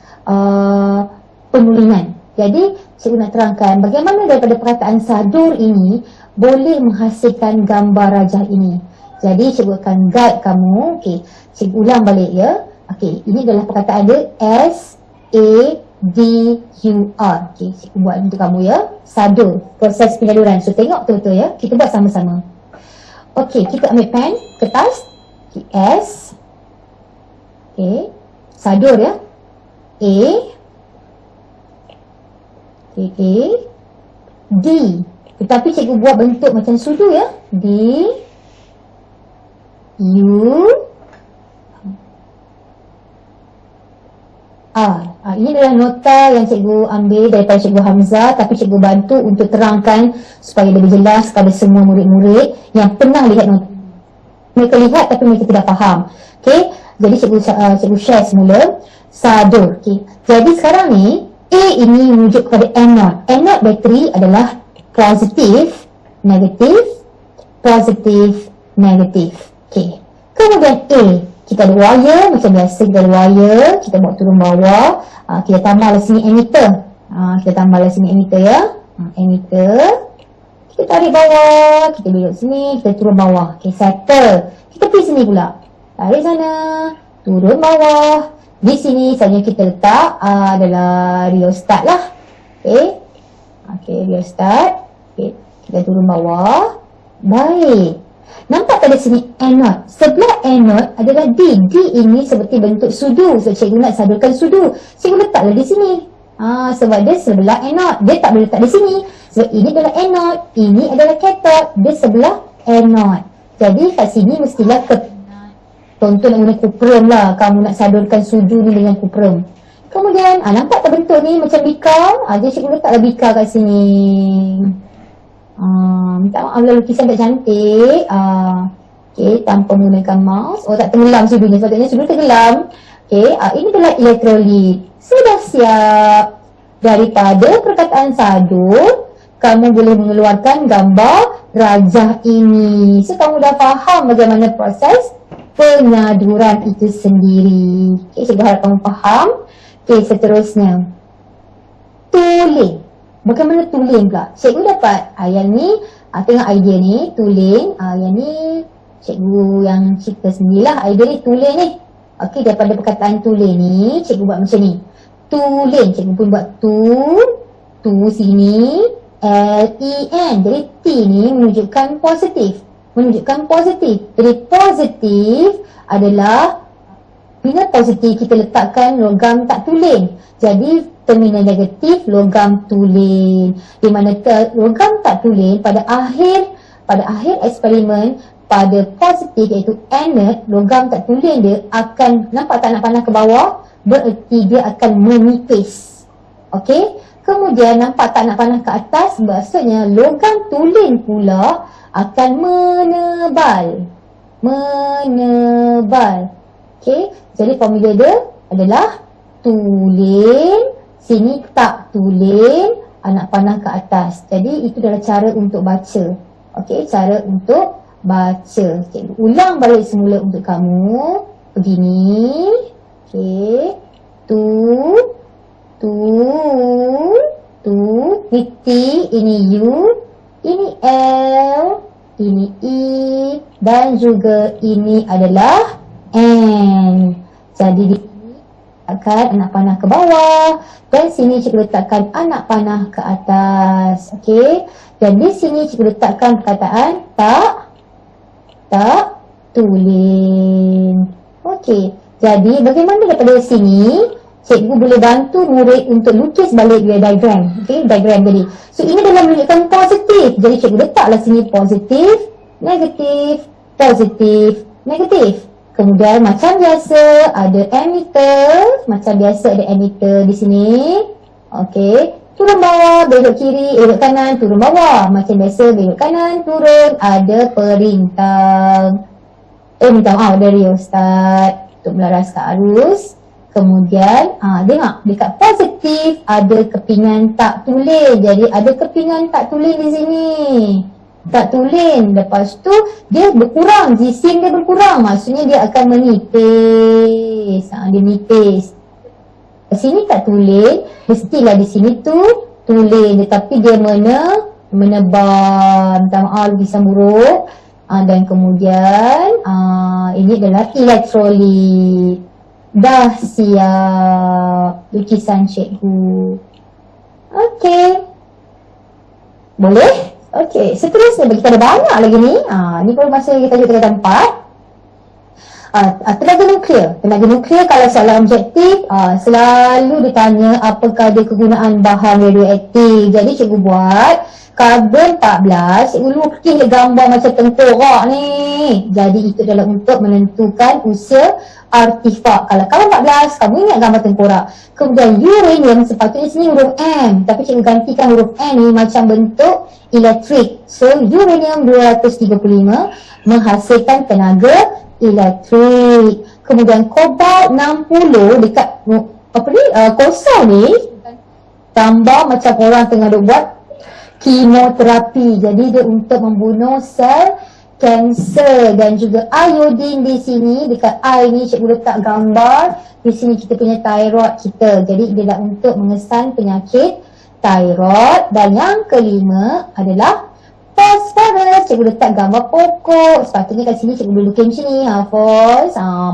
penulingan. Jadi cikgu nak terangkan bagaimana daripada perkataan sadur ini boleh menghasilkan gambar rajah ini. Jadi cikgu akan guide kamu. Okey, cikgu ulang balik ya. Okey, ini adalah perkataan dia SADUR. Okey, cikgu buat untuk kamu ya. Sadur, proses penyaluran. So tengok betul-betul ya. Kita buat sama-sama. Okey, kita ambil pen, kertas. Okay, S. Okey, sadur ya. A. Okay, A. D. Tetapi cikgu buat bentuk macam sudu ya. D. U. R. Ini adalah nota yang cikgu ambil daripada cikgu Hamzah, tapi cikgu bantu untuk terangkan supaya lebih jelas kepada semua murid-murid yang pernah lihat nota. Mereka lihat tapi mereka tidak faham. Okey, jadi cikgu share semula. Sadur. Okey, jadi sekarang ni A ini merujuk kepada anode. Anode bateri adalah positif, negatif, positif, negatif. Okey, kemudian A, kita ada wire macam biasa, kita ada wire, kita bawa turun bawah. Kita tambahlah sini emitter. Kita tambahlah sini emitter ya. Emitter. Kita tarik bawah, kita belok sini, kita turun bawah. Okey, settle. Kita pergi sini pula. Tarik sana, turun bawah. Di sini saja kita letak adalah rheostat lah. Okey, rheostat. Okey, kita turun bawah. Baik. Nampak pada sini anode. Sebelah anode adalah D. D ini seperti bentuk sudu. So cikgu nak sadurkan sudu. Cikgu letaklah di sini. Sebab dia sebelah anode. Dia tak boleh letak di sini. So ini adalah anode. Ini adalah cathode. Dia sebelah anode. Jadi kat sini mestilah contoh nak guna kuprum lah. Kamu nak sadurkan sudu ni dengan kuprum. Kemudian nampak tak bentuk ni macam bika. Jadi cikgu letaklah bika kat sini. Minta maaf lah lukisan tak cantik. Okay, tanpa menggunakan mouse. Oh, tak tenggelam sudunya. Sepatutnya sudu tenggelam. Okay, ini adalah elektrolit. Sudah siap. Daripada perkataan sadur, kamu boleh mengeluarkan gambar rajah ini. So, kamu dah faham bagaimana proses penyaduran itu sendiri. Okay, cikgu harap kamu faham. Okay, seterusnya. Tuling. Bagaimana tuling pula? Cikgu dapat yang ni, tengok idea ni, tuling. Yang ni cikgu yang cipta sendirilah idea ni, tuling ni. Okey, daripada perkataan tuling ni, cikgu buat macam ni. Tuling, cikgu pun buat tu sini, L-E-N. Jadi T ni menunjukkan positif. Jadi positif adalah, bila positif kita letakkan logam tak tuling. Jadi terminal negatif logam tuling. Di mana logam tak tuling pada akhir eksperimen pada positif iaitu anode, logam tak tuling dia akan nampak tak nak panah ke bawah, bererti dia akan menipis. Okey? Kemudian nampak tak nak panah ke atas, maksudnya logam tuling pula akan menebal. Okey? Jadi formula dia adalah tuling, sini tak tuling, anak panah ke atas. Jadi itu adalah cara untuk baca. Okey, cara untuk baca. Cikgu ulang balik semula untuk kamu. Begini. Okey. Ini T, ini U, ini L, ini E, dan juga ini adalah N. Jadi di letakkan anak panah ke bawah dan sini cikgu letakkan anak panah ke atas. Okey, dan di sini cikgu letakkan perkataan tak tuling. Okey, jadi bagaimana daripada sini cikgu boleh bantu murid untuk lukis balik dia diagram. Okey, diagram tadi. So ini adalah menunjukkan positif. Jadi cikgu letaklah sini positif, negatif, positif, negatif. Kemudian macam biasa ada emitter, di sini. Okey, turun bawah, belok kiri, belok kanan, turun bawah. Macam biasa belok kanan, turun, ada perintah. Minta maaf dari ustaz untuk melaraskan arus. Kemudian tengok dekat positif ada kepingan tak tuling. Jadi ada kepingan tak tuling di sini. Tak tuling. Lepas tu dia berkurang, jisim dia berkurang. Maksudnya dia akan menipis. Dia nipis. Di sini tak tuling, mestilah di sini tu tuling. Tetapi dia menebal. Minta maaf lukisan buruk. Dan kemudian ini adalah elektrolit. Dah siap lukisan cikgu. Okey. Boleh? Okey, seterusnya bagi kita ada banyak lagi ni. Ni perlu masa kita tajuk tempat. Tenaga nuklear kalau soalan objektif selalu ditanya apakah ada kegunaan bahan radioaktif. Jadi cikgu buat karbon 14, cikgu lukis gambar macam tengkorak ni. Jadi itu adalah untuk menentukan usia artifak. Kalau karbon 14, kamu ingat gambar tengkorak. Kemudian uranium sepatutnya sini huruf M, tapi cikgu gantikan huruf N ni macam bentuk elektrik. So uranium 235 menghasilkan tenaga elektrik. Kemudian kobalt 60 dekat kosong ni tambah macam orang tengah buat kemoterapi. Jadi dia untuk membunuh sel kanser. Dan juga iodin di sini, dekat I ni cikgu letak gambar. Di sini kita punya thyroid kita. Jadi dia dah untuk mengesan penyakit thyroid. Dan yang kelima adalah fosforus. Cikgu letak gambar pokok. Sepatutnya kat sini cikgu boleh lukis macam ni.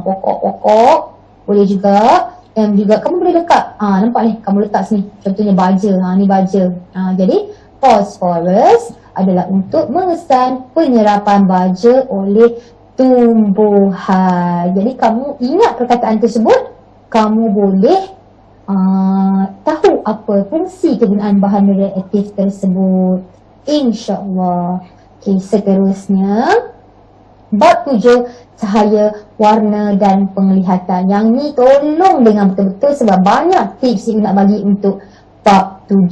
Pokok-pokok. Boleh juga. Dan juga kamu boleh letak. Nampak ni, kamu letak sini. Contohnya baja. Ni baja. Jadi Fosforus adalah untuk mengesan penyerapan baja oleh tumbuhan. Jadi kamu ingat perkataan tersebut, kamu boleh tahu apa fungsi kegunaan bahan radioaktif tersebut, insyaAllah. Okay, seterusnya bab 7, cahaya, warna dan penglihatan. Yang ni tolong dengar betul-betul sebab banyak tips yang nak bagi untuk bab 7.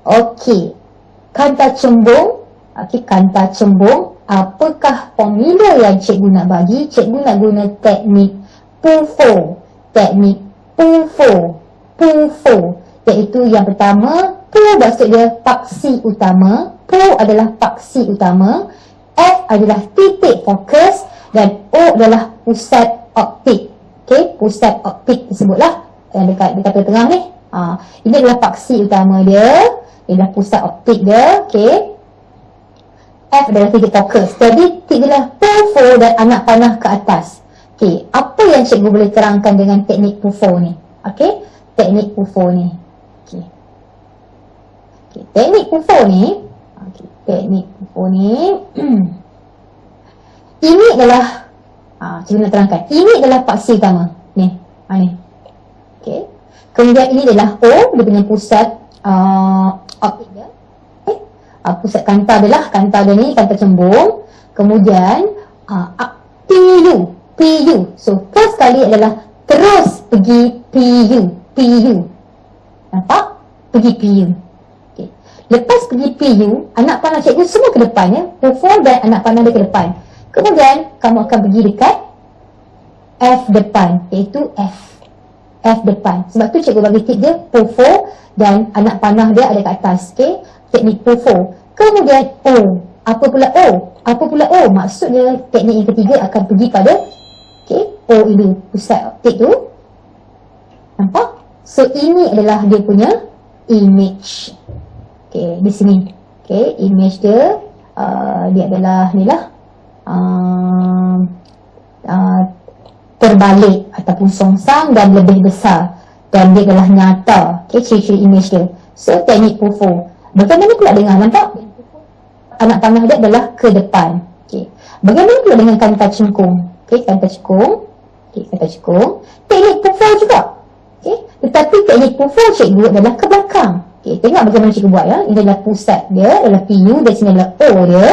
Okey, kanta cembung. Okey, kanta cembung. Apakah formula yang cikgu nak bagi? Cikgu nak guna teknik PUFO. Teknik PUFO. Iaitu yang pertama, Pu maksud dia paksi utama. Pu adalah paksi utama. F adalah titik fokus dan O adalah pusat optik. Okey, pusat optik disebutlah yang dekat tengah ni. Ini adalah paksi utama dia. Ini adalah pusat optik dia. Okey. F adalah titik fokus. Jadi titik adalah PUFO dan anak panah ke atas. Okey, apa yang cikgu boleh terangkan dengan teknik PUFO ni? Okey, teknik PUFO ni. Okey. Okey, teknik PUFO ni. Okey, teknik PUFO ni. Ini adalah cikgu nak terangkan. Ini adalah paksi utama. Ni. Ni. Okey. Kemudian ini adalah O, dia punya pusat optik dia. Okay. Pusat kanta adalah kanta dia ni, kanta cembung. Kemudian PU. So first kali adalah terus pergi PU. Nampak? Pergi PU. Okay. Lepas pergi PU, anak panah cikgu semua ke depan ya. PUFO dan anak panah dia ke depan. Kemudian kamu akan pergi dekat F depan, iaitu F depan. Sebab tu cikgu bagi tip dia PUFO dan anak panah dia ada kat atas. Okay? Teknik PUFO. Kemudian O. Apa pula O? Maksudnya teknik yang ketiga akan pergi pada O ini, pusat optik tu. Nampak? So ini adalah dia punya image. Okay, di sini. Okay, image dia dia adalah ni lah terbalik ataupun songsang dan lebih besar, dan dia adalah nyata. Okay, ciri-ciri image dia. So teknik PUFO. Bagaimana pula dengan, nampak? Anak panah dia adalah ke depan. Okay. Bagaimana pula dengan kanta cengkung? Okay, kanta cengkung. Okay, kanta cengkung. Teknik PUFO juga. Okay. Tetapi teknik PUFO cikgu adalah ke belakang. Okay, tengok bagaimana cikgu buat ya. Ini adalah pusat dia, adalah PU, dan sini adalah O dia.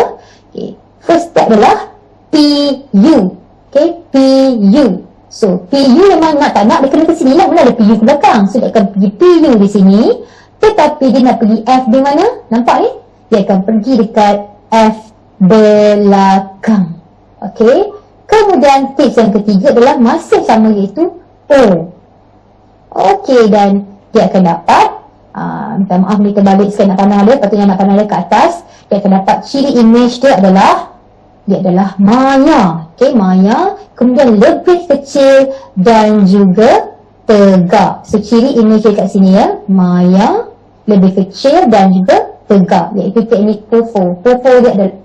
Okay. First step adalah PU. Okay, PU. So, PU memang nak tak nak, dia kena ke sini lah. Mula ada PU ke belakang. So, dia akan pergi PU di sini. Tetapi dia nak pergi F di mana? Nampak ni? Dia akan pergi dekat F belakang. Okey. Kemudian tips yang ketiga adalah masih sama, iaitu O. Okey, dan dia akan dapat minta maaf ni terbalik sikit nak panah dia, patutnya nak panah dia ke atas. Dia akan dapat ciri image dia adalah maya. Okey, maya. Kemudian lebih kecil dan juga tegak. So ciri image dia kat sini ya, maya, lebih kecil dan juga tegak, iaitu teknik PUFO. PUFO dia adalah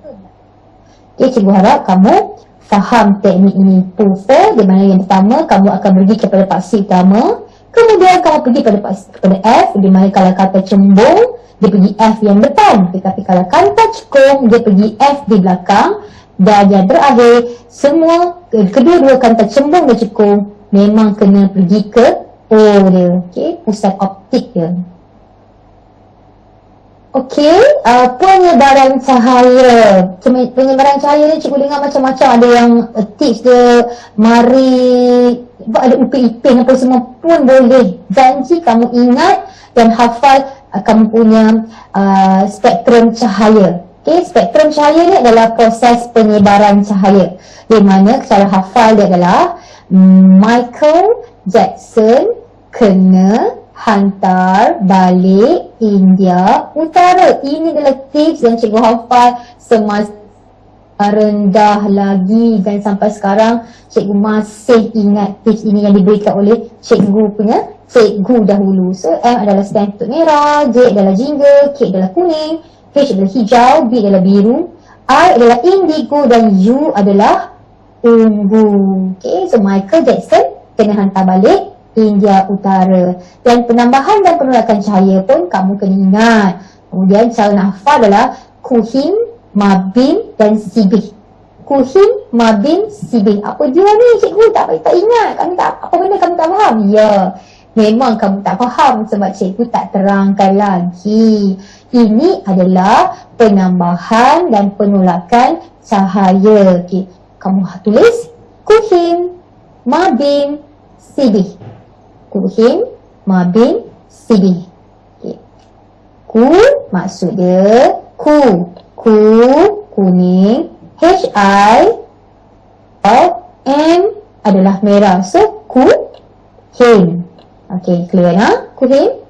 okay, cikgu harap kamu faham teknik ini PUFO, di mana yang pertama kamu akan pergi kepada paksi utama, kemudian kamu pergi kepada F, di mana kalau kata cembung dia pergi F yang depan, tetapi kalau kata cekung dia pergi F di belakang, dan yang terakhir semua kedua-dua kata cembung dan cekung memang kena pergi ke O dia. Okay, pusat optik dia. Okey, penyebaran cahaya. Penyebaran cahaya ni cikgu dengar macam-macam. Ada yang tips dia mari, ada upik iping apa semua pun boleh. Janji kamu ingat dan hafal kamu punya spektrum cahaya. Okey, spektrum cahaya ni adalah proses penyebaran cahaya. Di mana cara hafal dia adalah Michael Jackson kena hantar balik India Utara. Ini adalah tips yang cikgu hafal semasa rendah lagi, dan sampai sekarang cikgu masih ingat tips ini yang diberikan oleh cikgu dahulu. So M adalah stand untuk merah, J adalah jingga, K adalah kuning, H adalah hijau, B adalah biru, I adalah indigo, dan U adalah ungu. Okay, so Michael Jackson kena hantar balik India Utara. Dan penambahan dan penolakan cahaya pun kamu kena ingat. Kemudian cara nak hafal adalah kuhim, mabim dan sibih. Kuhim, mabim, sibih. Apa dia ni cikgu? Tak ingat. Kami tak, apa benda kami tak faham? Ya, memang kamu tak faham sebab cikgu tak terangkan lagi. Ini adalah penambahan dan penolakan cahaya. Okay. Kamu tulis kuhim, mabim, sibih. Kuhim, mabim, sibih. Okay. Ku maksud dia ku. Ku, kuning. H-I, M adalah merah. So, kuhim. Okay, clear ya? Kuhim.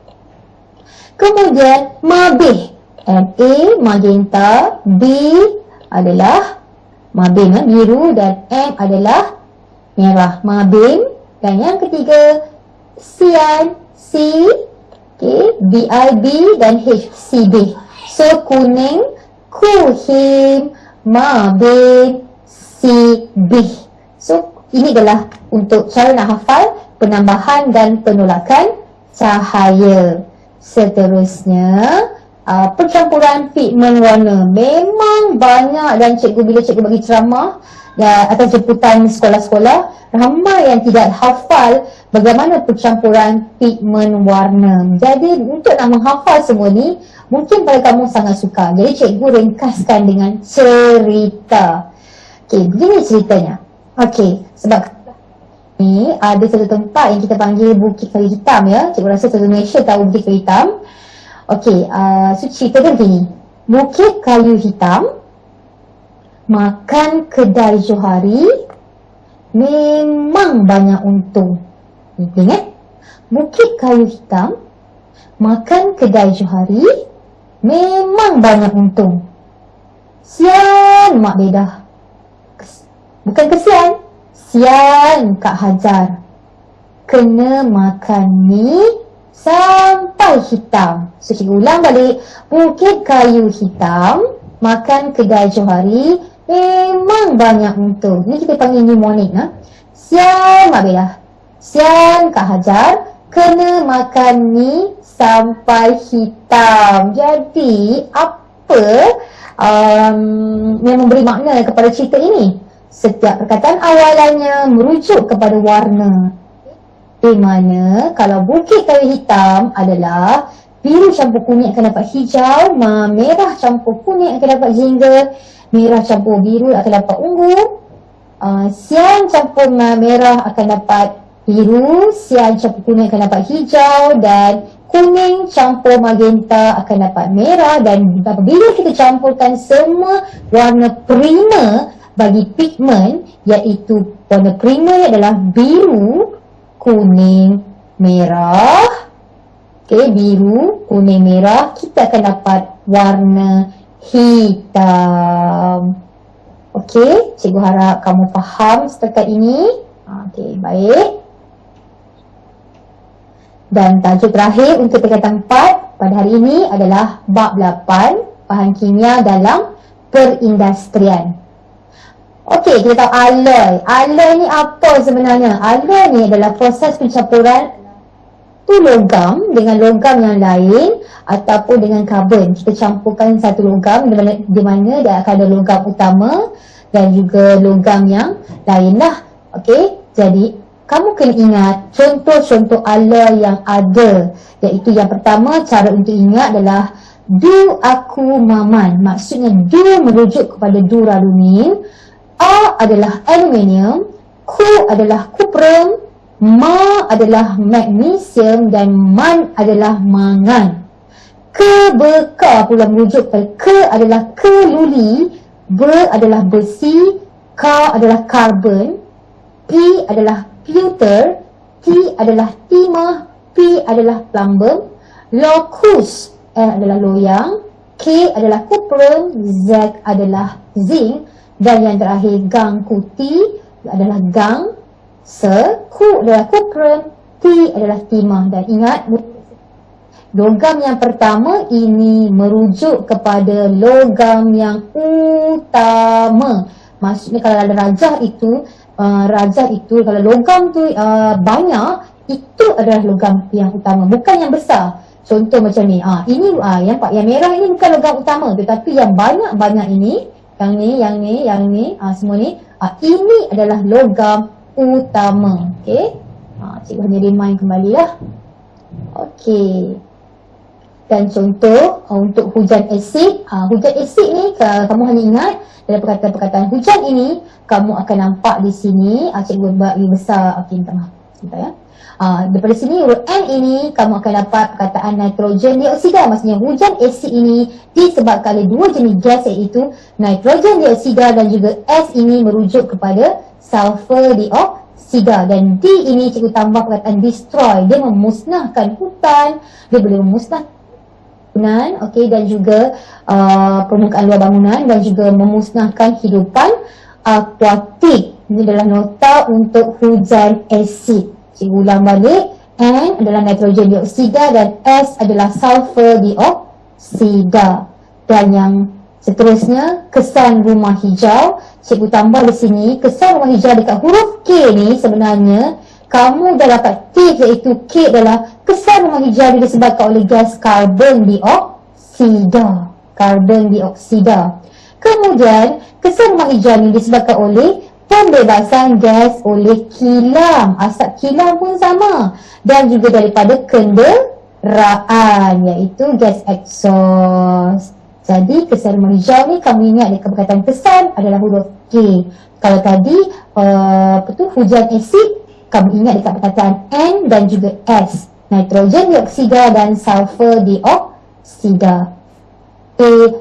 Kemudian, mabih. M-A, magenta. B adalah mabim, biru. Dan M adalah merah. Mabim. Dan yang ketiga, sian. C, okay, B-I-B dan H, C-B. So, kuning, kuhim, mabim, sibih. So, ini adalah untuk cara nak hafal penambahan dan penolakan cahaya. Seterusnya, percampuran pigmen warna. Memang banyak dan bila cikgu bagi ceramah atas jemputan sekolah-sekolah, ramai yang tidak hafal bagaimana percampuran pigmen warna. Jadi untuk nak menghafal semua ni, mungkin pada kamu sangat suka. Jadi cikgu ringkaskan dengan cerita. Okey, begini ceritanya. Okey, sebab ni ada satu tempat yang kita panggil Bukit Kayu Hitam ya. Cikgu rasa satu Malaysia tahu Bukit Kayu Hitam. Okey, so cerita dia begini. Bukit Kayu Hitam makan kedai Johari, memang banyak untung. Ingat? Bukit Kayu Hitam makan kedai Johari, memang banyak untung. Sian Mak Bedah. Bukan kesian, sian Kak Hajar. Kena makan mie sampai hitam. So cikgu ulang balik. Bukit Kayu Hitam makan kedai Johari, memang banyak untung. Ni kita panggil mnemonic. Sian Mak Bedah, sian Kak Hajar, kena makan mie sampai hitam. Jadi apa yang memberi makna kepada cerita ini? Setiap perkataan awalannya merujuk kepada warna. Di mana kalau Bukit Kayu Hitam adalah biru campur kuning akan dapat hijau, merah campur kuning akan dapat jingga, merah campur biru akan dapat ungu, sian campur merah akan dapat biru, sian campur kuning akan dapat hijau, dan kuning campur magenta akan dapat merah. Dan apabila kita campurkan semua warna primer bagi pigmen, iaitu warna primer adalah biru, kuning, merah. Okay, biru, kuning, merah, kita akan dapat warna hitam. Okay, cikgu harap kamu faham setakat ini. Okay, baik. Dan tajuk terakhir untuk tingkatan 4 pada hari ini adalah bab 8, bahan kimia dalam perindustrian. Okey, kita tahu alloy. Alloy ni apa sebenarnya? Alloy ni adalah proses pencampuran tu logam dengan logam yang lain ataupun dengan karbon. Kita campurkan satu logam di mana dia akan ada logam utama dan juga logam yang lain lah. Okey, jadi kamu kena ingat contoh-contoh alloy yang ada, iaitu yang pertama, cara untuk ingat adalah du aku maman. Maksudnya du merujuk kepada duralumin, A adalah aluminium, Ku adalah kuprum, Ma adalah magnesium dan Man adalah mangan. Ke beka pula merujuk kepada Ke adalah keluli, Be adalah besi, Ka adalah karbon, P adalah pewter, T adalah timah, P adalah plumbum, locus adalah loyang, K adalah kuprum, Z adalah zinc, dan yang terakhir gang kuti adalah gang, Ku adalah kuprum, T adalah timah. Dan ingat, logam yang pertama ini merujuk kepada logam yang utama. Maksudnya kalau ada rajah itu kalau logam tu banyak, itu adalah logam yang utama, bukan yang besar. Contoh macam ni. Ini yang merah ini bukan logam utama, tetapi yang banyak-banyak ini, yang ni, semua ni, ini adalah logam utama. Okey. Cikgu hanya remind kembali lah. Okey. Dan contoh untuk hujan asid. Hujan asid ni kamu hanya ingat dalam perkataan-perkataan hujan ini, kamu akan nampak di sini, cikgu buat lebih besar. Okey, minta maaf. Sebentar ya. Daripada sini huruf N ini kamu akan dapat perkataan nitrogen dioksida. Maksudnya hujan asid ini disebabkan oleh dua jenis gas, iaitu nitrogen dioksida dan juga S ini merujuk kepada sulfur dioksida. Dan D ini cikgu tambah perkataan destroy. Dia memusnahkan hutan, dia boleh memusnahkan bangunan, okey, dan juga permukaan luar bangunan, dan juga memusnahkan hidupan akuatik. Ini adalah nota untuk hujan asid. Cikgu ulang balik. N adalah nitrogen dioksida dan S adalah sulfur dioksida. Dan yang seterusnya, kesan rumah hijau. Cikgu tambah di sini, kesan rumah hijau dekat huruf K ni sebenarnya kamu dah dapat tips, iaitu K adalah kesan rumah hijau disebabkan oleh gas karbon dioksida. Karbon dioksida. Kemudian, kesan rumah hijau ni disebabkan oleh pembebasan gas oleh kilang. Asap kilang pun sama. Dan juga daripada kenderaan, iaitu gas exhaust. Jadi kesan rumah hijau ni kamu ingat dekat perkataan kesan adalah huruf K. Kalau tadi hujan asid, kamu ingat dekat perkataan N dan juga S. Nitrogen dioksida dan sulfur dioksida.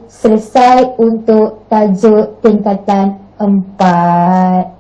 Selesai untuk tajuk tingkatan 4.